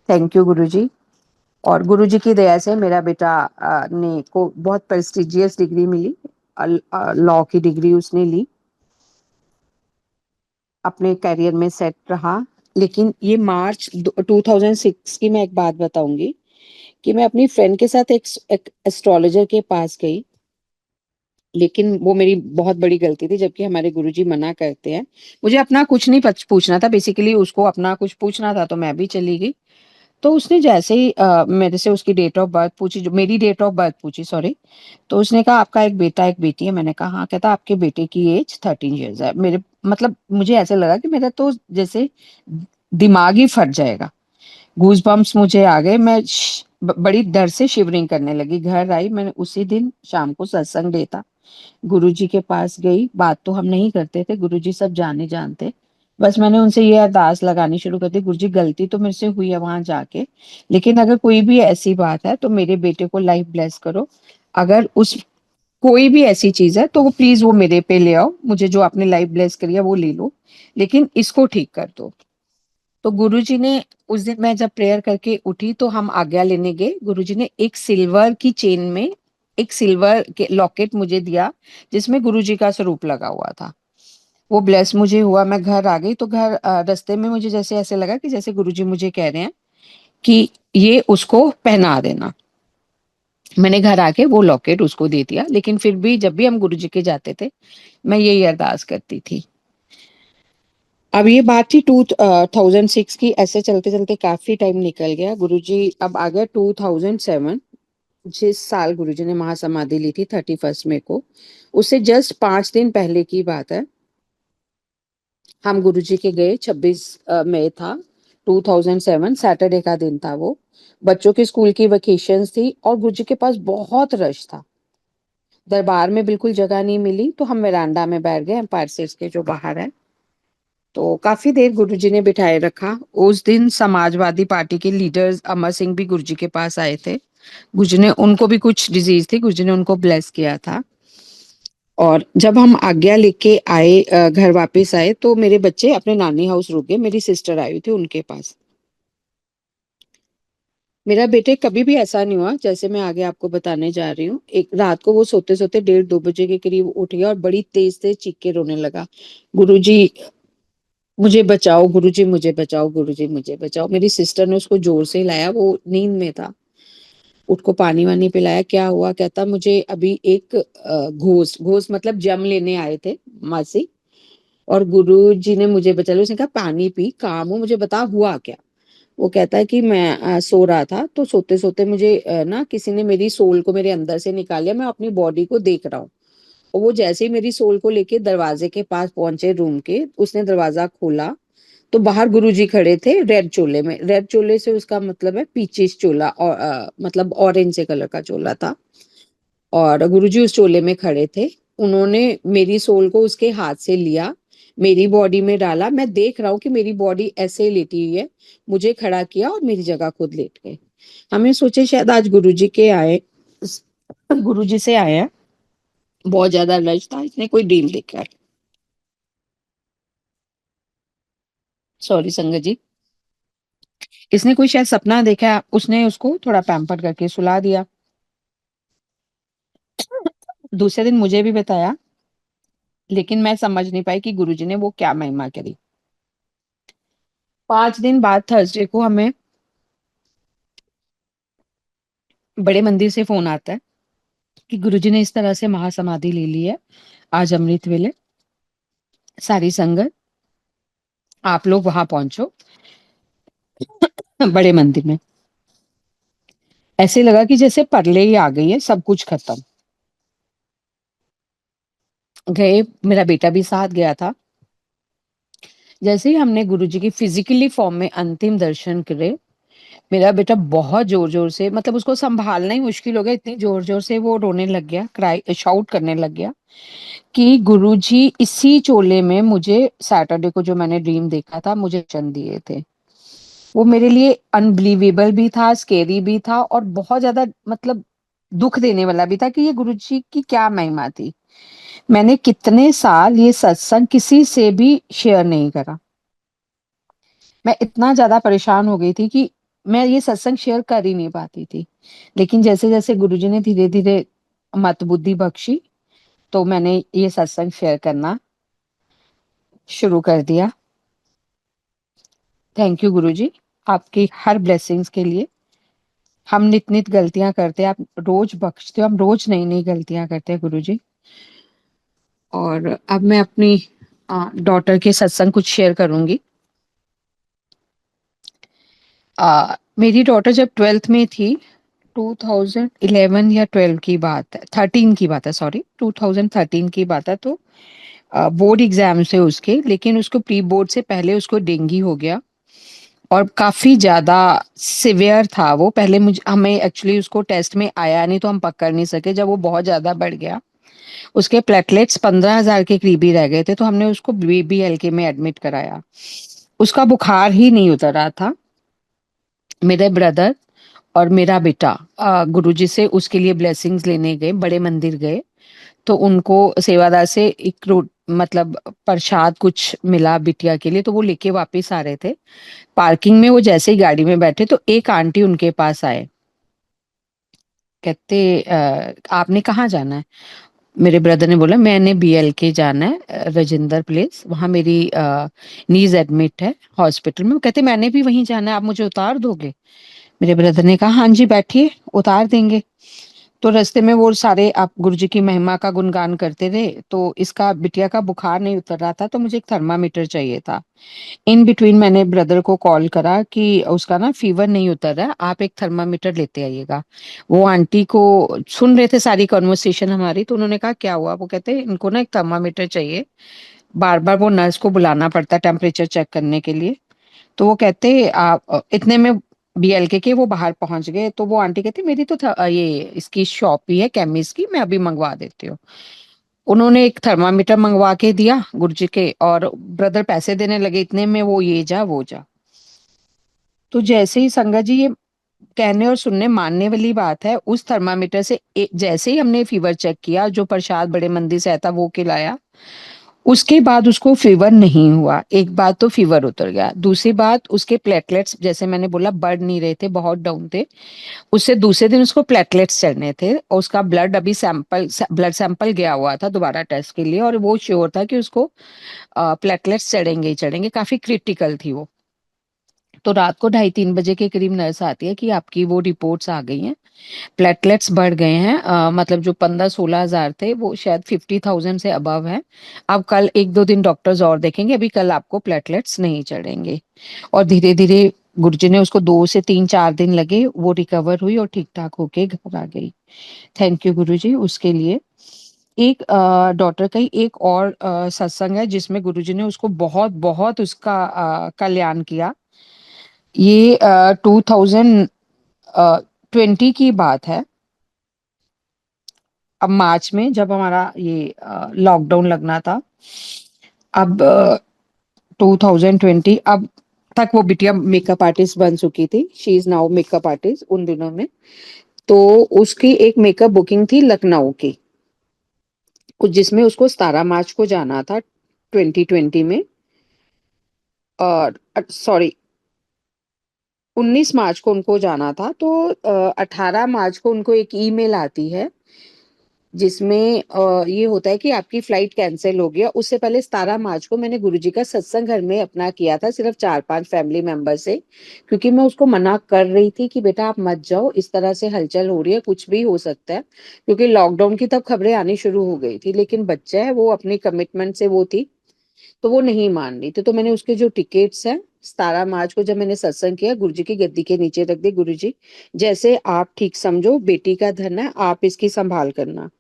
थैंक यू गुरुजी। और गुरुजी की दया से मेरा बेटा ने को बहुत प्रेस्टिजियस डिग्री मिली, लॉ की डिग्री उसने ली, अपने करियर में सेट रहा। लेकिन ये मार्च 2006 की मैं एक बात बताऊंगी कि मैं अपनी फ्रेंड के साथ एक एस्ट्रोलॉजर के पास गई, लेकिन वो मेरी बहुत बड़ी गलती थी, जबकि हमारे गुरुजी मना करते हैं। मुझे अपना कुछ नहीं पूछना था, बेसिकली उसको अपना कुछ पूछना था, तो मैं भी चली गई। तो उसने जैसे ही मेरे से उसकी डेट ऑफ बर्थ पूछी, जो मेरी डेट ऑफ बर्थ पूछी सॉरी, तो उसने कहा आपका एक बेटा एक बेटी है। मैंने कहा हाँ। कहता आपके बेटे की एज 13 ईयर्स है। मेरे मतलब मुझे ऐसे लगा कि मेरा तो जैसे दिमाग ही फट जाएगा, गूज बम्प्स मुझे आ गए, मैं बड़ी डर से शिवरिंग करने लगी। घर आई, मैंने उसी दिन शाम को सत्संग डे था, गुरुजी के पास गई। बात तो हम नहीं करते थे, गुरुजी सब जाने जानते। बस मैंने उनसे ये अरदास लगानी शुरू कर दी, गुरुजी गलती तो मेरे से हुई है वहां जाके, लेकिन अगर कोई भी ऐसी बात है तो मेरे बेटे को लाइफ ब्लेस करो। अगर उस कोई भी ऐसी चीज है तो वो प्लीज वो मेरे पे ले आओ, मुझे जो आपने लाइफ ब्लेस करी है वो ले लो, लेकिन इसको ठीक कर दो। तो गुरुजी ने उस दिन मैं जब प्रेयर करके उठी तो हम आज्ञा लेने गए, गुरुजी ने एक सिल्वर की चेन में एक सिल्वर के लॉकेट मुझे दिया, जिसमें गुरुजी का स्वरूप लगा हुआ था। वो ब्लेस मुझे हुआ, मैं घर आ गई। तो घर रास्ते में मुझे जैसे ऐसे लगा कि जैसे गुरुजी मुझे कह रहे हैं कि ये उसको पहना देना। मैंने घर आके वो लॉकेट उसको दे दिया, लेकिन फिर भी जब भी हम गुरुजी के जाते थे मैं यही अरदास करती थी। अब ये बात थी 2006 की, ऐसे चलते चलते काफी टाइम निकल गया गुरुजी। अब आ गया 2007, जिस साल गुरुजी ने महासमाधि ली थी 31 मई को, उससे जस्ट 5 दिन पहले की बात है। हम गुरुजी के गए, 26 मई था 2007, सैटरडे का दिन था वो। बच्चों के स्कूल की वेकेशंस थी और गुरुजी के पास बहुत रश था। दरबार में बिल्कुल जगह नहीं मिली, तो हम वेरांडा में बैठ गए, एम्पायर स्टेट के जो बाहर है। तो काफी देर गुरुजी ने बिठाए रखा। उस दिन समाजवादी पार्टी के लीडर्स अमर सिंह भी गुरुजी के पास आए थे। गुरुजी ने, उनको भी कुछ डिजीज थी, गुरुजी ने उनको ब्लेस किया था। और जब हम आज्ञा लेके आए, घर वापस आए, तो मेरे बच्चे अपने नानी हाउस रुक गए, मेरी सिस्टर आई हुई थी उनके पास। मेरा बेटे कभी भी ऐसा नहीं हुआ जैसे मैं आगे आपको बताने जा रही हूँ। एक रात को वो सोते सोते 1:30-2 बजे के करीब उठ गया और बड़ी तेज तेज चीख के रोने लगा, गुरुजी मुझे बचाओ, गुरुजी मुझे बचाओ, गुरुजी मुझे बचाओ। मेरी सिस्टर ने उसको जोर से हिलाया, वो नींद में था। उसको पानी वानी पिलाया, क्या हुआ, कहता मुझे अभी एक घोष घोष मतलब जम लेने आए थे मासी, और गुरु जी ने मुझे बचा लिया। उसने कहा पानी पी, काम हो, मुझे बता हुआ क्या। वो कहता है कि मैं सो रहा था, तो सोते सोते मुझे ना किसी ने मेरी सोल को मेरे अंदर से निकाल लिया, मैं अपनी बॉडी को देख रहा हूँ। और वो जैसे ही मेरी सोल को लेके दरवाजे के पास पहुंचे रूम के, उसने दरवाजा खोला, तो बाहर गुरुजी खड़े थे रेड चोले में। रेड चोले से उसका मतलब है पीचिस चोला, और मतलब ऑरेंज से कलर का चोला था। और गुरुजी उस चोले में खड़े थे। उन्होंने मेरी सोल को उसके हाथ से लिया, मेरी बॉडी में डाला। मैं देख रहा हूँ कि मेरी बॉडी ऐसे ही लेटी हुई है। मुझे खड़ा किया और मेरी जगह खुद लेट गए। हमें सोचे शायद आज गुरुजी के आए, गुरुजी से आए हैं। बहुत ज्यादा रश था, इसने कोई डील देखा है। सॉरी संगत जी, इसने कोई शायद सपना देखा, उसने उसको थोड़ा पैम्पर करके सुला दिया। दूसरे दिन मुझे भी बताया, लेकिन मैं समझ नहीं पाई कि गुरुजी ने वो क्या महिमा करी। 5 दिन बाद थर्सडे को हमें बड़े मंदिर से फोन आता है कि गुरुजी ने इस तरह से महासमाधि ले ली है। आज अमृत वेले सारी संगत, आप लोग वहां पहुंचो बड़े मंदिर में। ऐसे लगा कि जैसे परले ही आ गई है, सब कुछ खत्म। गए, मेरा बेटा भी साथ गया था। जैसे ही हमने गुरुजी की फिजिकली फॉर्म में अंतिम दर्शन करे, मेरा बेटा बहुत जोर जोर से, मतलब उसको संभालना ही मुश्किल हो गया, इतनी जोर जोर से वो रोने लग गया, क्राई शाउट करने लग गया कि गुरुजी इसी चोले में मुझे सैटरडे को जो मैंने ड्रीम देखा था, मुझे वचन दिए थे। वो मेरे लिए अनबिलीवेबल भी था, स्केरी भी था, और बहुत ज्यादा मतलब दुख देने वाला भी था कि ये गुरुजी की क्या महिमा थी। मैंने कितने साल ये सत्संग किसी से भी शेयर नहीं करा। मैं इतना ज्यादा परेशान हो गई थी कि मैं ये सत्संग शेयर कर ही नहीं पाती थी। लेकिन जैसे जैसे गुरुजी ने धीरे धीरे मत बुद्धि बख्शी, तो मैंने ये सत्संग शेयर करना शुरू कर दिया। थैंक यू गुरुजी, आपकी हर ब्लेसिंग्स के लिए। हम नित नित गलतियां करते हैं, आप रोज बख्शते हो, हम रोज नई नई गलतियां करते हैं गुरुजी। और अब मैं अपनी डॉटर के सत्संग कुछ शेयर करूंगी। मेरी डॉटर जब 12th में थी, 2011 या 12 की बात है, 13 की बात है, सॉरी 2013 की बात है। तो बोर्ड एग्जाम से उसके, लेकिन उसको प्री बोर्ड से पहले उसको डेंगू हो गया, और काफी ज्यादा सिवियर था वो। पहले मुझे, हमें एक्चुअली उसको टेस्ट में आया नहीं, तो हम पकड़ नहीं सके। जब वो बहुत ज्यादा बढ़ गया, उसके प्लेटलेट्स 15,000 के करीब ही रह गए थे, तो हमने उसको BBLK में एडमिट कराया। उसका बुखार ही नहीं उतर रहा था। मेरे ब्रदर और मेरा बेटा गुरुजी से उसके लिए ब्लेसिंग्स लेने गए, बड़े मंदिर गए। तो उनको सेवादार से एक मतलब प्रसाद कुछ मिला बिटिया के लिए, तो वो लेके वापस आ रहे थे। पार्किंग में वो जैसे ही गाड़ी में बैठे, तो एक आंटी उनके पास आए, कहते आपने कहाँ जाना है। मेरे ब्रदर ने बोला मैंने BLK जाना है, राजेंद्र प्लेस, वहां मेरी नीज एडमिट है हॉस्पिटल में। वो कहते मैंने भी वहीं जाना है, आप मुझे उतार दोगे। मेरे ब्रदर ने कहा हाँ जी बैठिए, उतार देंगे। तो रास्ते में वो सारे आप गुरुजी की महिमा का गुणगान करते रहे, तो इसका बिटिया का बुखार नहीं उतर रहा था, तो मुझे एक थर्मामीटर चाहिए था। इन बिटवीन मैंने ब्रदर को कॉल करा कि उसका ना फीवर नहीं उतर रहा, आप एक थर्मामीटर लेते आइएगा। वो आंटी को सुन रहे थे सारी कॉन्वर्सेशन हमारी, तो उन्होंने कहा क्या हुआ? वो कहते इनको ना एक थर्मामीटर चाहिए, बार बार वो नर्स को बुलाना पड़ता है टेम्परेचर चेक करने के लिए। तो वो कहते आप इतने में बीएलके के वो बाहर पहुंच गए, तो वो आंटी कहती मेरी तो ये इसकी शॉप ही है केमिस्ट की, मैं अभी मंगवा देती हूँ। उन्होंने एक थर्मामीटर मंगवा के दिया गुरुजी के, और ब्रदर पैसे देने लगे, इतने में वो ये जा वो जा। तो जैसे ही संगत जी, ये कहने और सुनने मानने वाली बात है, उस थर्मामीटर से जैसे ही हमने फीवर चेक किया, जो प्रसाद बड़े मंदिर से आया था वो खिलाया, उसके बाद उसको फीवर नहीं हुआ। एक बात तो फीवर उतर गया, दूसरी बात उसके प्लेटलेट्स जैसे मैंने बोला बढ़ नहीं रहे थे, बहुत डाउन थे। उससे दूसरे दिन उसको प्लेटलेट्स चढ़ने थे, और उसका ब्लड सैंपल गया हुआ था दोबारा टेस्ट के लिए, और वो श्योर था कि उसको प्लेटलेट्स चढ़ेंगे ही चढ़ेंगे, काफी क्रिटिकल थी वो। तो रात को 2:30-3 बजे के करीब नर्स आती है कि आपकी वो रिपोर्ट्स आ गई हैं, प्लेटलेट्स बढ़ गए हैं, मतलब जो 15-16 हजार थे वो शायद 50,000 से अबव है। अब कल 1-2 दिन डॉक्टर्स और देखेंगे, अभी कल आपको प्लेटलेट्स नहीं चढ़ेंगे। और धीरे धीरे गुरुजी ने उसको 2 से 3-4 दिन लगे, वो रिकवर हुई और ठीक ठाक होके घर आ गई। थैंक यू गुरुजी उसके लिए। एक डॉटर का ही एक और सत्संग है जिसमें गुरुजी ने उसको बहुत बहुत उसका कल्याण किया। ये 2020 की बात है। अब मार्च में जब हमारा ये लॉकडाउन लगना था, अब 2020, अब तक वो बिटिया मेकअप आर्टिस्ट बन चुकी थी, she is now makeup artist उन दिनों में। तो उसकी एक मेकअप बुकिंग थी लखनऊ की, जिसमें उसको 17 मार्च को जाना था 2020 में। और सॉरी, 19 मार्च को उनको जाना था। तो 18 मार्च को उनको एक ईमेल आती है जिसमें ये होता है कि आपकी फ्लाइट कैंसिल हो गया। उससे पहले 17 मार्च को मैंने गुरुजी का सत्संग घर में अपना किया था, सिर्फ 4-5 फैमिली मेंबर से, क्योंकि मैं उसको मना कर रही थी कि बेटा आप मत जाओ, इस तरह से हलचल हो रही है, कुछ भी हो सकता है। क्योंकि लॉकडाउन की तब खबरें आनी शुरू हो गई थी, लेकिन बच्चा है वो अपनी कमिटमेंट से वो थी, तो वो नहीं मान रही थी। तो मैंने उसके जो टिकट्स हैं, 17 मार्च को जब मैंने सत्संग किया, गुरुजी की गद्दी के नीचे रख दी, गुरुजी जैसे आप ठीक समझो, बेटी का धन है, आप इसकी संभाल करना।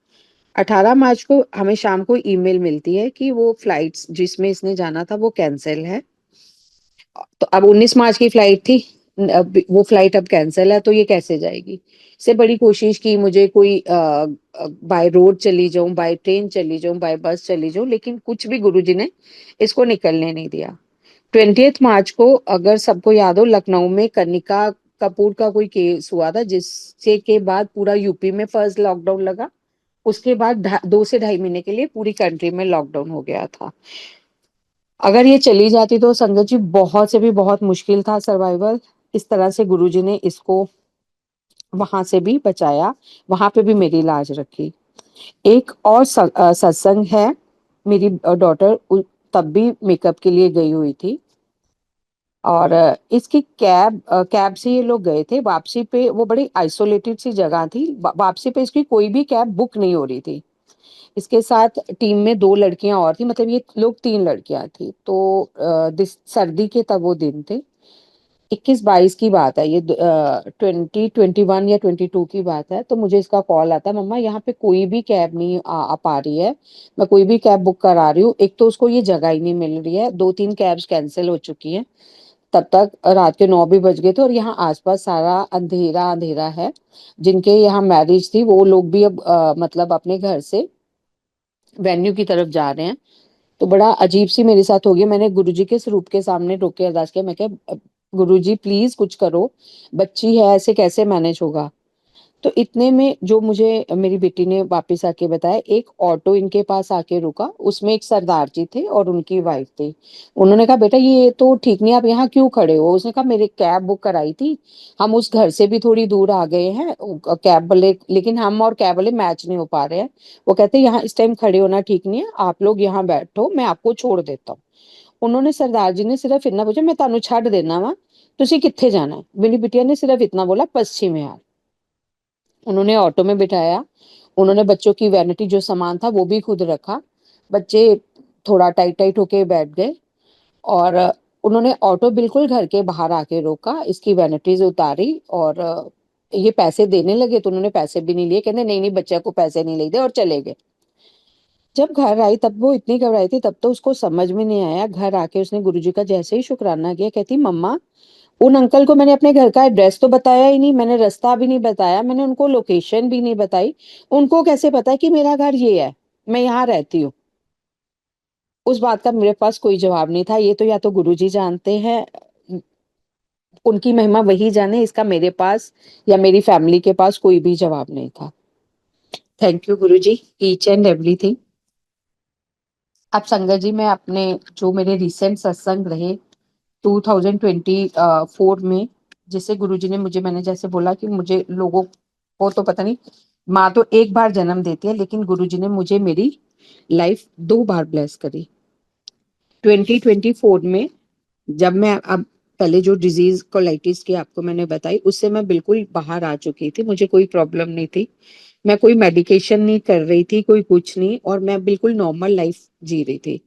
18 मार्च को हमें शाम को ईमेल मिलती है कि वो फ्लाइट्स जिसमें इसने जाना था वो कैंसिल है। तो अब 19 मार्च की फ्लाइट थी, अब वो फ्लाइट अब कैंसिल है, तो ये कैसे जाएगी? से बड़ी कोशिश की, मुझे कोई बाय रोड चली जाऊं, बाय ट्रेन चली जाऊं, बाय बस चली जाऊं, लेकिन कुछ भी गुरुजी ने इसको निकलने नहीं दिया। 20 मार्च को, अगर सबको याद हो, लखनऊ में कनिका कपूर का कोई केस हुआ था, जिससे के बाद पूरा यूपी में फर्स्ट लॉकडाउन लगा। उसके बाद 2 से ढाई महीने के लिए पूरी कंट्री में लॉकडाउन हो गया था। अगर ये चली जाती तो संगत जी बहुत से भी बहुत मुश्किल था सर्वाइवल। इस तरह से गुरुजी ने इसको वहां से भी बचाया, वहां पे भी मेरी लाज रखी। एक और सत्संग है, मेरी डॉटर तब भी मेकअप के लिए गई हुई थी, और इसकी कैब से ये लोग गए थे। वापसी पे वो बड़ी आइसोलेटेड सी जगह थी, वापसी पे इसकी कोई भी कैब बुक नहीं हो रही थी। इसके साथ टीम में 2 लड़कियां और थी, मतलब ये लोग 3 लड़कियां थी। तो सर्दी के तब वो दिन थे, 21-22 की बात है ये, 2021 या 22 की बात है। तो मुझे इसका कॉल आता है, मम्मा यहाँ पे कोई भी कैब नहीं आ पा रही है, मैं कोई भी कैब बुक करा रही हूँ, एक तो उसको ये जगह ही नहीं मिल रही है, 2-3 कैब्स कैंसिल हो चुकी हैं। तब तक रात के 9 भी बज गए थे, और यहाँ आसपास सारा अंधेरा अंधेरा है। जिनके यहाँ मैरिज थी वो लोग भी अब मतलब अपने घर से वेन्यू की तरफ जा रहे हैं। तो बड़ा अजीब सी मेरे साथ हो गया, मैंने गुरुजी के स्वरूप के सामने रोक के अरदास किया, मैं क्या गुरुजी प्लीज कुछ करो, बच्ची है, ऐसे कैसे मैनेज होगा? तो इतने में जो मुझे मेरी बेटी ने वापस आके बताया, एक ऑटो इनके पास आके रुका, उसमें एक सरदार जी थे और उनकी वाइफ थी। उन्होंने कहा बेटा ये तो ठीक नहीं, आप यहाँ क्यों खड़े हो? उसने कहा मेरी कैब बुक कराई थी, हम उस घर से भी थोड़ी दूर आ गए हैं, कैब वाले, लेकिन हम और कैब वाले मैच नहीं हो पा रहे हैं। वो कहते यहाँ इस टाइम खड़े होना ठीक नहीं है, आप लोग यहाँ बैठो, मैं आपको छोड़ देता हूँ। उन्होंने, सरदार जी ने सिर्फ इतना पूछा, मैं तानू छੱਡ देना वा, तुसी कित्थे जाना है? मेरी बिटिया ने सिर्फ इतना बोला, पश्चिम विहार। उन्होंने ऑटो में बिठाया, उन्होंने बच्चों की वैनिटी जो सामान था वो भी खुद रखा, बच्चे थोड़ा टाइट टाइट होके बैठ गए और उन्होंने ऑटो बिल्कुल घर के बाहर आके रोका, इसकी वैनिटीज उतारी और ये पैसे देने लगे तो उन्होंने पैसे भी नहीं लिए, कहते नहीं नहीं बच्चे को पैसे नहीं ले दे और चले गए। जब घर आई तब वो इतनी घबराई थी, तब तो उसको समझ में नहीं आया। घर आके उसने गुरुजी का जैसे ही शुक्राना किया, कहती मम्मा उन अंकल को मैंने अपने घर का एड्रेस तो बताया ही नहीं, मैंने रास्ता भी नहीं बताया, मैंने उनको लोकेशन भी नहीं बताई, उनको कैसे पता है कि मेरा घर ये है, मैं यहाँ रहती हूँ। उस बात का मेरे पास कोई जवाब नहीं था। ये तो या तो गुरुजी जानते हैं, उनकी महिमा वही जाने, इसका मेरे पास या मेरी फैमिली के पास कोई भी जवाब नहीं था। Thank you Guruji, each and everything. अब संगत जी, मैं अपने जो मेरे रिसेंट सत्संग रहे 2024 में, जिसे गुरुजी ने मुझे, मैंने जैसे बोला कि मुझे लोगों को तो पता नहीं, माँ तो एक बार जन्म देती है, लेकिन गुरुजी ने मुझे मेरी लाइफ 2 बार ब्लेस करी। 2024 में जब मैं, अब पहले जो डिजीज कोलाइटिस की आपको मैंने बताई, उससे मैं बिल्कुल बाहर आ चुकी थी, मुझे कोई प्रॉब्लम नहीं थी, मैं कोई मेडिकेशन नहीं कर रही थी, कोई कुछ नहीं, और मैं बिल्कुल नॉर्मल लाइफ जी रही थी,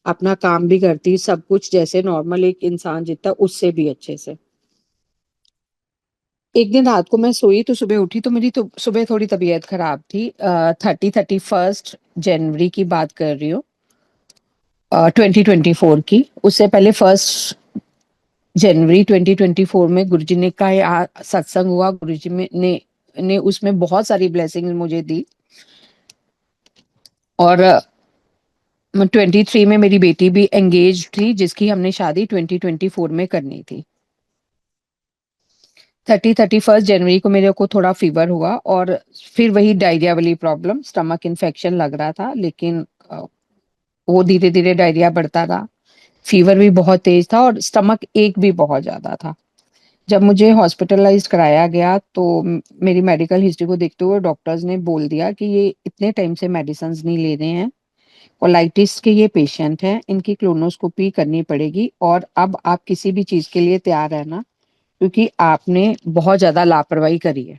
अपना काम भी करती, सब कुछ जैसे नॉर्मल एक इंसान जीता उससे भी अच्छे से। एक दिन रात को मैं सोई तो सुबह उठी तो मेरी तो सुबह थोड़ी तबीयत खराब थी। 31 जनवरी की बात कर रही हूँ, 2024 की। उससे पहले 1 जनवरी 2024 में गुरुजी ने का सत्संग हुआ, गुरुजी में ने उसमें बहुत सारी ब्लेसिंग मुझे दी। और 23 में मेरी बेटी भी एंगेज थी, जिसकी हमने शादी 2024 में करनी थी। 31 जनवरी को मेरे को थोड़ा फीवर हुआ और फिर वही डायरिया वाली प्रॉब्लम, स्टमक इन्फेक्शन लग रहा था, लेकिन वो धीरे धीरे डायरिया बढ़ता रहा, फीवर भी बहुत तेज था और स्टमक एक भी बहुत ज्यादा था। जब मुझे हॉस्पिटलाइज कराया गया तो मेरी मेडिकल हिस्ट्री को देखते हुए डॉक्टर्स ने बोल दिया कि ये इतने टाइम से मेडिसिन नहीं ले रहे हैं, कोलाइटिस के ये पेशेंट हैं, इनकी क्लोनोस्कोपी करनी पड़ेगी और अब आप किसी भी चीज के लिए तैयार रहना, क्योंकि आपने बहुत ज्यादा लापरवाही करी है।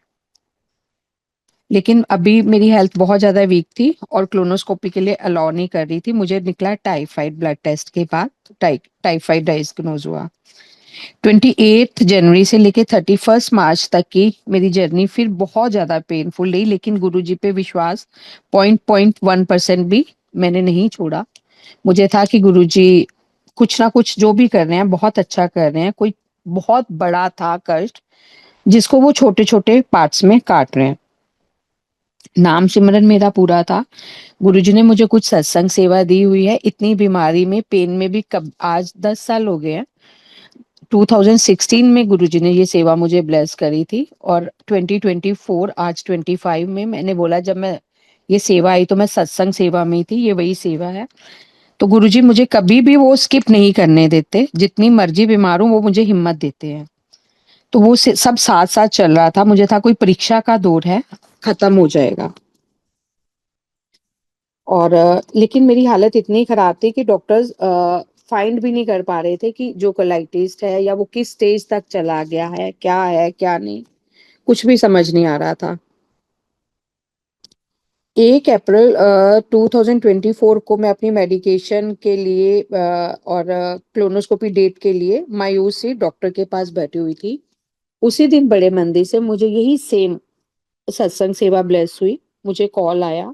लेकिन अभी मेरी हेल्थ बहुत ज्यादा वीक थी और क्लोनोस्कोपी के लिए अलाउ नहीं कर रही थी। मुझे निकला टाइफाइड, ब्लड टेस्ट के बाद टाइफाइड डायग्नोज हुआ। 28 जनवरी से लेके 31 मार्च तक की मेरी जर्नी फिर बहुत ज्यादा पेनफुल रही, लेकिन गुरुजी पे विश्वास 0.1% भी मैंने नहीं छोड़ा। मुझे था कि गुरुजी कुछ ना कुछ जो भी कर रहे हैं बहुत अच्छा कर रहे हैं, कोई बहुत बड़ा था कष्ट जिसको वो छोटे छोटे पार्ट्स में काट रहे हैं। नाम सिमरन मेरा पूरा था। गुरुजी ने मुझे कुछ सत्संग सेवा दी हुई है, इतनी बीमारी में, पेन में भी, कब आज 10 साल हो गए हैं। 2016 में गुरुजी ने ये सेवा मुझे ब्लेस करी थी और 2024 आज 25 में मैंने बोला, जब मैं ये सेवा आई तो मैं सत्संग सेवा में ही थी, ये वही सेवा है। तो गुरुजी मुझे कभी भी वो स्किप नहीं करने देते, जितनी मर्जी बीमार हूं वो मुझे हिम्मत देते हैं। तो वो सब साथ साथ चल रहा था। मुझे था कोई परीक्षा का दौर है, खत्म हो जाएगा। और लेकिन मेरी हालत इतनी खराब थी कि डॉक्टर्स फाइंड भी नहीं कर पा रहे थे कि जो कोलाइटिस है या वो किस स्टेज तक चला गया है क्या नहीं, कुछ भी समझ नहीं आ रहा था। 1 अप्रैल 2024 को मैं अपनी मेडिकेशन के लिए और क्लोनोस्कोपी डेट के लिए मायूस से डॉक्टर के पास बैठी हुई थी। उसी दिन बड़े मंदिर से मुझे यही सेम सत्संग सेवा ब्लेस हुई, मुझे कॉल आया,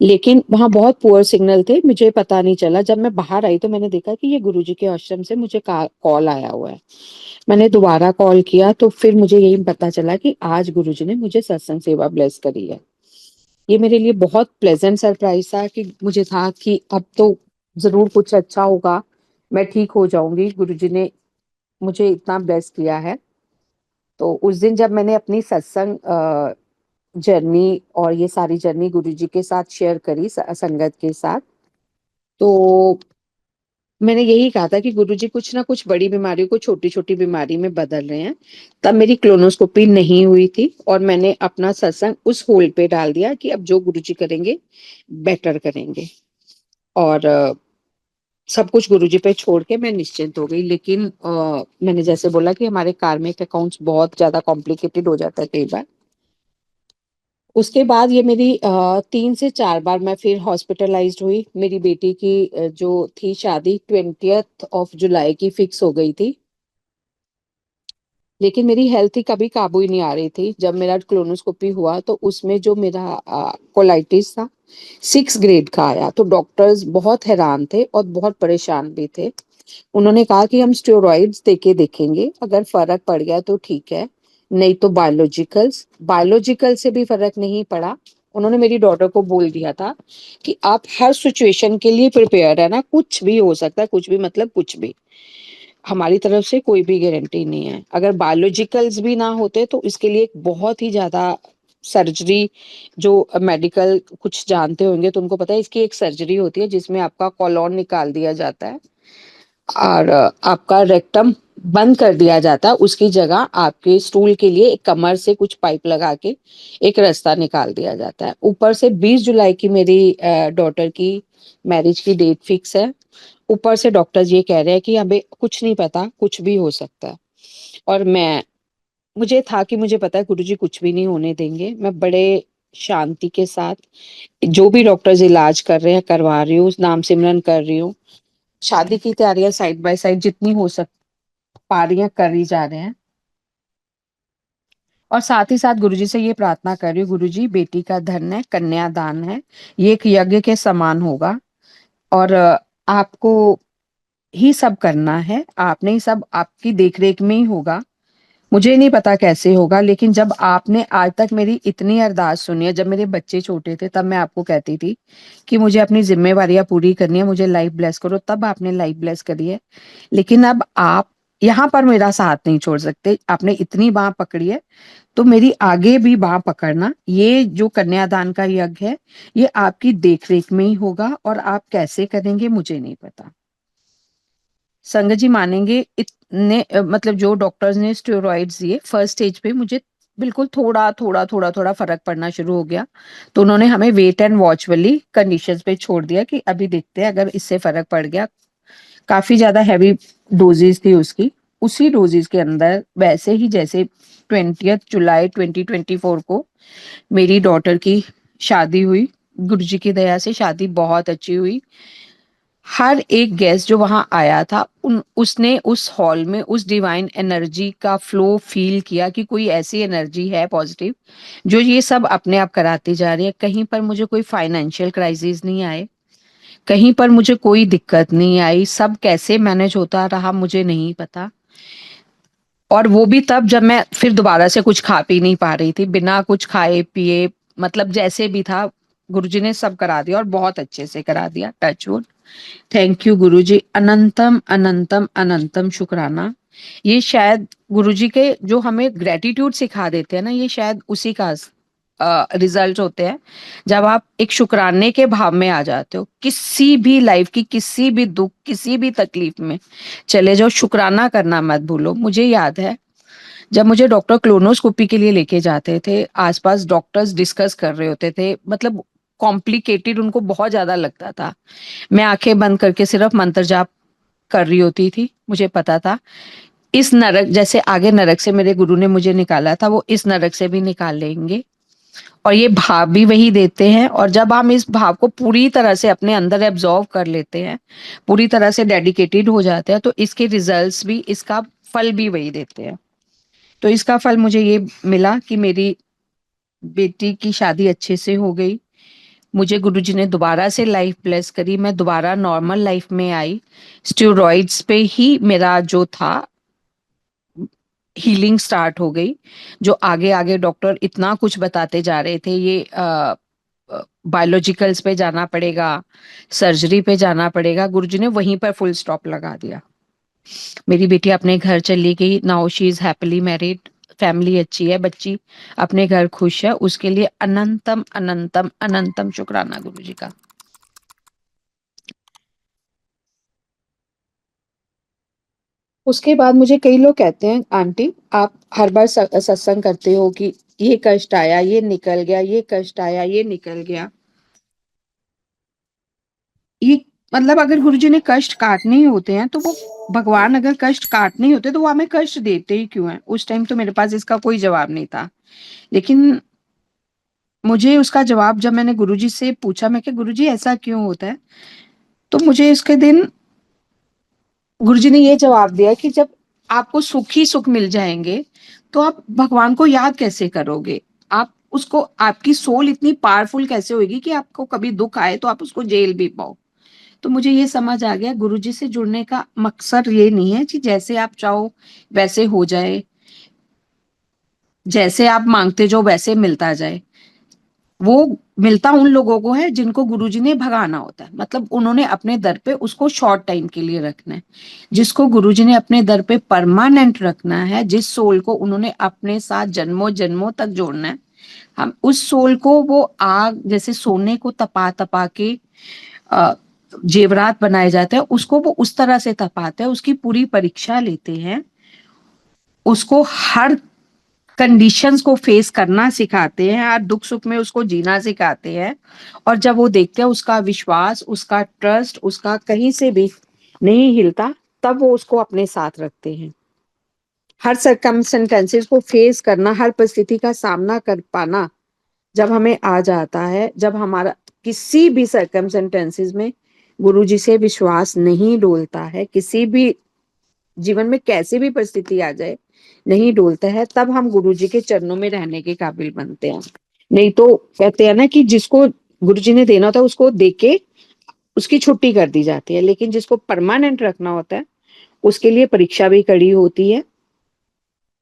लेकिन वहां बहुत पुअर सिग्नल थे, मुझे पता नहीं चला। जब मैं बाहर आई तो मैंने देखा कि ये गुरुजी के आश्रम से मुझे कॉल आया हुआ है। मैंने दोबारा कॉल किया तो फिर मुझे यही पता चला कि आज गुरुजी ने मुझे सत्संग सेवा ब्लेस करी है। ये मेरे लिए बहुत प्लेजेंट सरप्राइज था कि मुझे था कि अब तो जरूर कुछ अच्छा होगा, मैं ठीक हो जाऊंगी, गुरुजी ने मुझे इतना ब्लेस किया है। तो उस दिन जब मैंने अपनी सत्संग जर्नी और ये सारी जर्नी गुरुजी के साथ शेयर करी, संगत के साथ, तो मैंने यही कहा था कि गुरुजी कुछ ना कुछ बड़ी बीमारियों को छोटी छोटी बीमारी में बदल रहे हैं। तब मेरी क्लोनोस्कोपी नहीं हुई थी और मैंने अपना सत्संग उस होल्ड पे डाल दिया कि अब जो गुरुजी करेंगे बेटर करेंगे। और सब कुछ गुरुजी पे छोड़ के मैं निश्चिंत हो गई। लेकिन मैंने जैसे बोला कि हमारे कार्मिक अकाउंट्स बहुत ज्यादा कॉम्प्लिकेटेड हो जाता है कई बार। उसके बाद ये मेरी 3 से 4 बार मैं फिर हॉस्पिटलाइज्ड हुई। मेरी बेटी की जो थी शादी 20th of July की फिक्स हो गई थी, लेकिन मेरी हेल्थ ही कभी काबू ही नहीं आ रही थी। जब मेरा क्लोनोस्कोपी हुआ तो उसमें जो मेरा कोलाइटिस था 6 ग्रेड का आया, तो डॉक्टर्स बहुत हैरान थे और बहुत परेशान भी थे। उन्होंने कहा कि हम स्टेरॉइड्स देके देखेंगे, अगर फर्क पड़ गया तो ठीक है, नहीं तो बायोलॉजिकल्स। बायोलॉजिकल से भी फर्क नहीं पड़ा। उन्होंने मेरी डॉटर को बोल दिया था कि आप हर सिचुएशन के लिए प्रिपेयर है ना, कुछ भी हो सकता है, कुछ भी मतलब कुछ भी। हमारी तरफ से कोई भी गारंटी नहीं है। अगर बायोलॉजिकल्स भी ना होते तो इसके लिए एक बहुत ही ज्यादा सर्जरी, जो मेडिकल कुछ जानते होंगे तो उनको पता है, इसकी एक सर्जरी होती है जिसमें आपका कॉलोन निकाल दिया जाता है और आपका रेक्टम बंद कर दिया जाता है। उसकी जगह आपके स्टूल के लिए एक कमर से कुछ पाइप लगा के एक रास्ता निकाल दिया जाता है। ऊपर से 20 जुलाई की मेरी डॉटर की मैरिज की डेट फिक्स है। ऊपर से डॉक्टर्स ये कह रहे हैं कि अबे कुछ नहीं पता, कुछ भी हो सकता है। और मुझे था कि मुझे पता है गुरुजी कुछ भी नहीं होने देंगे। मैं बड़े शांति के साथ जो भी डॉक्टर्स इलाज कर रहे हैं करवा रही हूँ, नाम सिमरन कर रही हूँ। शादी की तैयारियां साइड बाय साइड जितनी हो सक पा रही हैं करी जा रहे हैं। और साथ ही साथ गुरुजी से ये प्रार्थना कर रही हूँ, गुरुजी बेटी का धन है, कन्यादान है, ये एक यज्ञ के समान होगा और आपको ही सब करना है, आपने ही सब, आपकी देखरेख में ही होगा। मुझे नहीं पता कैसे होगा, लेकिन जब आपने आज तक मेरी इतनी अरदास सुनी है, जब मेरे बच्चे छोटे थे तब मैं आपको कहती थी कि मुझे अपनी जिम्मेवारियां पूरी करनी है, मुझे लाइफ ब्लेस करो, तब आपने लाइफ ब्लेस करी है। लेकिन अब आप यहाँ पर मेरा साथ नहीं छोड़ सकते। आपने इतनी बाह पकड़ी है तो मेरी आगे भी बाह पकड़ना। ये जो कन्यादान का यज्ञ है ये आपकी देखरेख में ही होगा और आप कैसे करेंगे मुझे नहीं पता। संगत जी मानेंगे, इतने मतलब जो डॉक्टर्स ने स्टेरॉइड्स दिए फर्स्ट स्टेज पे, मुझे बिल्कुल थोड़ा थोड़ा थोड़ा थोड़ा फर्क पड़ना शुरू हो गया। तो उन्होंने हमें वेट एंड वॉच वाली कंडीशंस पे छोड़ दिया कि अभी देखते हैं अगर इससे फर्क पड़ गया। काफी ज्यादा हैवी डोजेस थी उसकी। उसी डोजेस के अंदर वैसे ही जैसे 20th July 2024 को मेरी डॉटर की शादी हुई। गुरुजी की दया से शादी बहुत अच्छी हुई। हर एक गेस्ट जो वहां आया था उसने उस हॉल में उस डिवाइन एनर्जी का फ्लो फील किया कि कोई ऐसी एनर्जी है पॉजिटिव जो ये सब अपने आप कराती जा रही है। कहीं पर मुझे कोई फाइनेंशियल क्राइसिस नहीं आए, कहीं पर मुझे कोई दिक्कत नहीं आई। सब कैसे मैनेज होता रहा मुझे नहीं पता। और वो भी तब जब मैं फिर दोबारा से कुछ खा पी नहीं पा रही थी, बिना कुछ खाए पिए, मतलब जैसे भी था गुरुजी ने सब करा दिया और बहुत अच्छे से करा दिया। टचवुड। थैंक यू गुरुजी, अनंतम अनंतम अनंतम शुक्राना। ये शायद गुरुजी के जो हमें ग्रेटिट्यूड सिखा देते हैं ना, ये शायद उसी का रिजल्ट होते हैं। जब आप एक शुक्राने के भाव में आ जाते हो, किसी भी लाइफ की किसी भी दुख किसी भी तकलीफ में चले जाओ, शुक्राना करना मत भूलो। मुझे याद है जब मुझे डॉक्टर क्लोनोस्कोपी के लिए लेके जाते थे, आसपास डॉक्टर्स डिस्कस कर रहे होते थे, मतलब कॉम्प्लिकेटेड उनको बहुत ज्यादा लगता था। मैं आंखें बंद करके सिर्फ मंत्र जाप कर रही होती थी। मुझे पता था इस नरक, जैसे आगे नरक से मेरे गुरु ने मुझे निकाला था, वो इस नरक से भी निकाल लेंगे। और ये भाव भी वही देते हैं। और जब हम इस भाव को पूरी तरह से अपने अंदर एब्जॉर्व कर लेते हैं, पूरी तरह से डेडिकेटेड हो जाते हैं, तो इसके रिजल्ट्स भी, इसका फल भी वही देते हैं। तो इसका फल मुझे ये मिला कि मेरी बेटी की शादी अच्छे से हो गई। मुझे गुरुजी ने दोबारा से लाइफ ब्लेस करी, मैं दोबारा नॉर्मल लाइफ में आई। स्टेरॉइड्स पे ही मेरा जो था हीलिंग स्टार्ट हो गई। जो आगे आगे डॉक्टर इतना कुछ बताते जा रहे थे, ये बायोलॉजिकल्स पे जाना पड़ेगा, सर्जरी पे जाना पड़ेगा, गुरुजी ने वहीं पर फुल स्टॉप लगा दिया। मेरी बेटी अपने घर चली गई। Now she is happily married, family अच्छी है, बच्ची अपने घर खुश है। उसके लिए अनंतम अनंतम अनंतम शुक्राना गुरुजी का। उसके बाद मुझे कई लोग कहते हैं आंटी आप हर बार सत्संग करते हो कि ये कष्ट आया ये निकल गया, ये कष्ट आया ये निकल गया। ये मतलब अगर गुरुजी ने कष्ट काटने ही होते हैं तो वो, भगवान अगर कष्ट काटने ही होते तो वो हमें कष्ट देते ही क्यों है? उस टाइम तो मेरे पास इसका कोई जवाब नहीं था। लेकिन मुझे उसका जवाब जब मैंने गुरुजी से पूछा, मैं कि गुरुजी ऐसा क्यों होता है, तो मुझे इसके दिन गुरुजी ने ये जवाब दिया कि जब आपको सुख ही सुख मिल जाएंगे तो आप भगवान को याद कैसे करोगे, आप उसको, आपकी सोल इतनी पावरफुल कैसे होगी कि आपको कभी दुख आए तो आप उसको झेल भी पाओ। तो मुझे ये समझ आ गया गुरुजी से जुड़ने का मकसद ये नहीं है कि जैसे आप चाहो वैसे हो जाए, जैसे आप मांगते जो वैसे मिलता जाए। वो मिलता उन लोगों को है जिनको गुरुजी ने भगाना होता है, मतलब उन्होंने अपने दर पे उसको शॉर्ट टाइम के लिए रखना है। जिसको गुरुजी ने अपने दर पे परमानेंट रखना है, जिस सोल को उन्होंने अपने साथ जन्मों जन्मों तक जोड़ना है, हम उस सोल को वो आग जैसे सोने को तपा तपा के अ, जेवरात बनाए जाते हैं, उसको वो उस तरह से तपाते हैं, उसकी पूरी परीक्षा लेते हैं, उसको हर कंडीशंस को फेस करना सिखाते हैं, हर दुख सुख में उसको जीना सिखाते हैं। और जब वो देखते हैं उसका विश्वास, उसका ट्रस्ट, उसका कहीं से भी नहीं हिलता, तब वो उसको अपने साथ रखते हैं। हर सरकमस्टेंसेस को फेस करना, हर परिस्थिति का सामना कर पाना जब हमें आ जाता है, जब हमारा किसी भी सरकमस्टेंसेस में गुरुजी से विश्वास नहीं डोलता है, किसी भी जीवन में कैसी भी परिस्थिति आ जाए नहीं डोलता है, तब हम गुरुजी के चरणों में रहने के काबिल बनते हैं। नहीं तो कहते हैं ना कि जिसको गुरुजी ने देना होता है उसको देके उसकी छुट्टी कर दी जाती है, लेकिन जिसको परमानेंट रखना होता है उसके लिए परीक्षा भी कड़ी होती है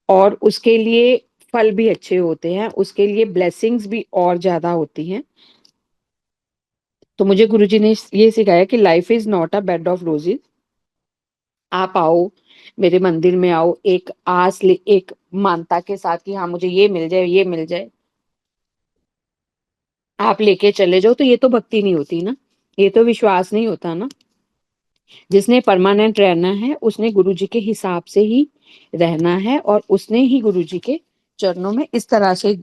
और उसके लिए फल भी अच्छे होते हैं, उसके लिए ब्लेसिंग्स भी और ज्यादा होती हैं। तो मुझे गुरुजी ने ये सिखाया कि life is not a bed of roses. आप आओ, मेरे मंदिर में आओ, एक आस ले, एक मानता के साथ कि हाँ मुझे ये मिल जाए, ये मिल जाए, आप लेके चले जाओ, तो ये तो भक्ति नहीं होती ना, ये तो विश्वास नहीं होता ना। जिसने परमानेंट रहना है उसने गुरुजी के हिसाब से ही रहना है और उसने ही गुरुजी के चरणों में इस तरह से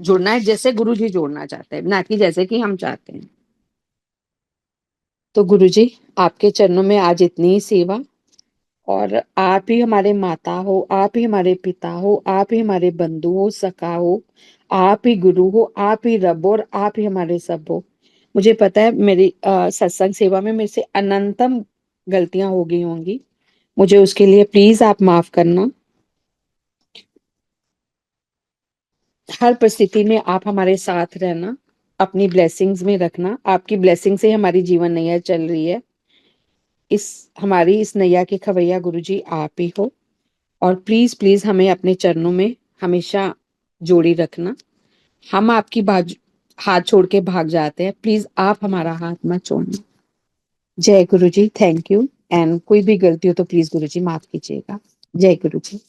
जुड़ना है जैसे गुरुजी जोड़ना चाहते हैं, ना कि जैसे कि हम चाहते हैं। तो गुरुजी, आपके चरणों में आज इतनी ही सेवा, और आप ही हमारे माता हो, आप ही हमारे पिता हो, आप ही हमारे बंधु हो, सखा हो, आप ही गुरु हो, आप ही रब हो और आप ही हमारे सब हो। मुझे पता है मेरी सत्संग सेवा में मेरे से अनंतम गलतियां हो गई होंगी, मुझे उसके लिए प्लीज आप माफ करना। हर परिस्थिति में आप हमारे साथ रहना, अपनी ब्लेसिंग्स में रखना, आपकी ब्लेसिंग से हमारी जीवन नैया चल रही है। इस हमारी इस नैया के खवैया गुरुजी आप ही हो, और प्लीज प्लीज हमें अपने चरणों में हमेशा जोड़ी रखना। हम आपकी बाजू हाथ छोड़ के भाग जाते हैं, प्लीज आप हमारा हाथ मत छोड़ना। जय गुरु जी, थैंक यू। एंड कोई भी गलती हो तो प्लीज गुरु जी माफ कीजिएगा। जय गुरु जी।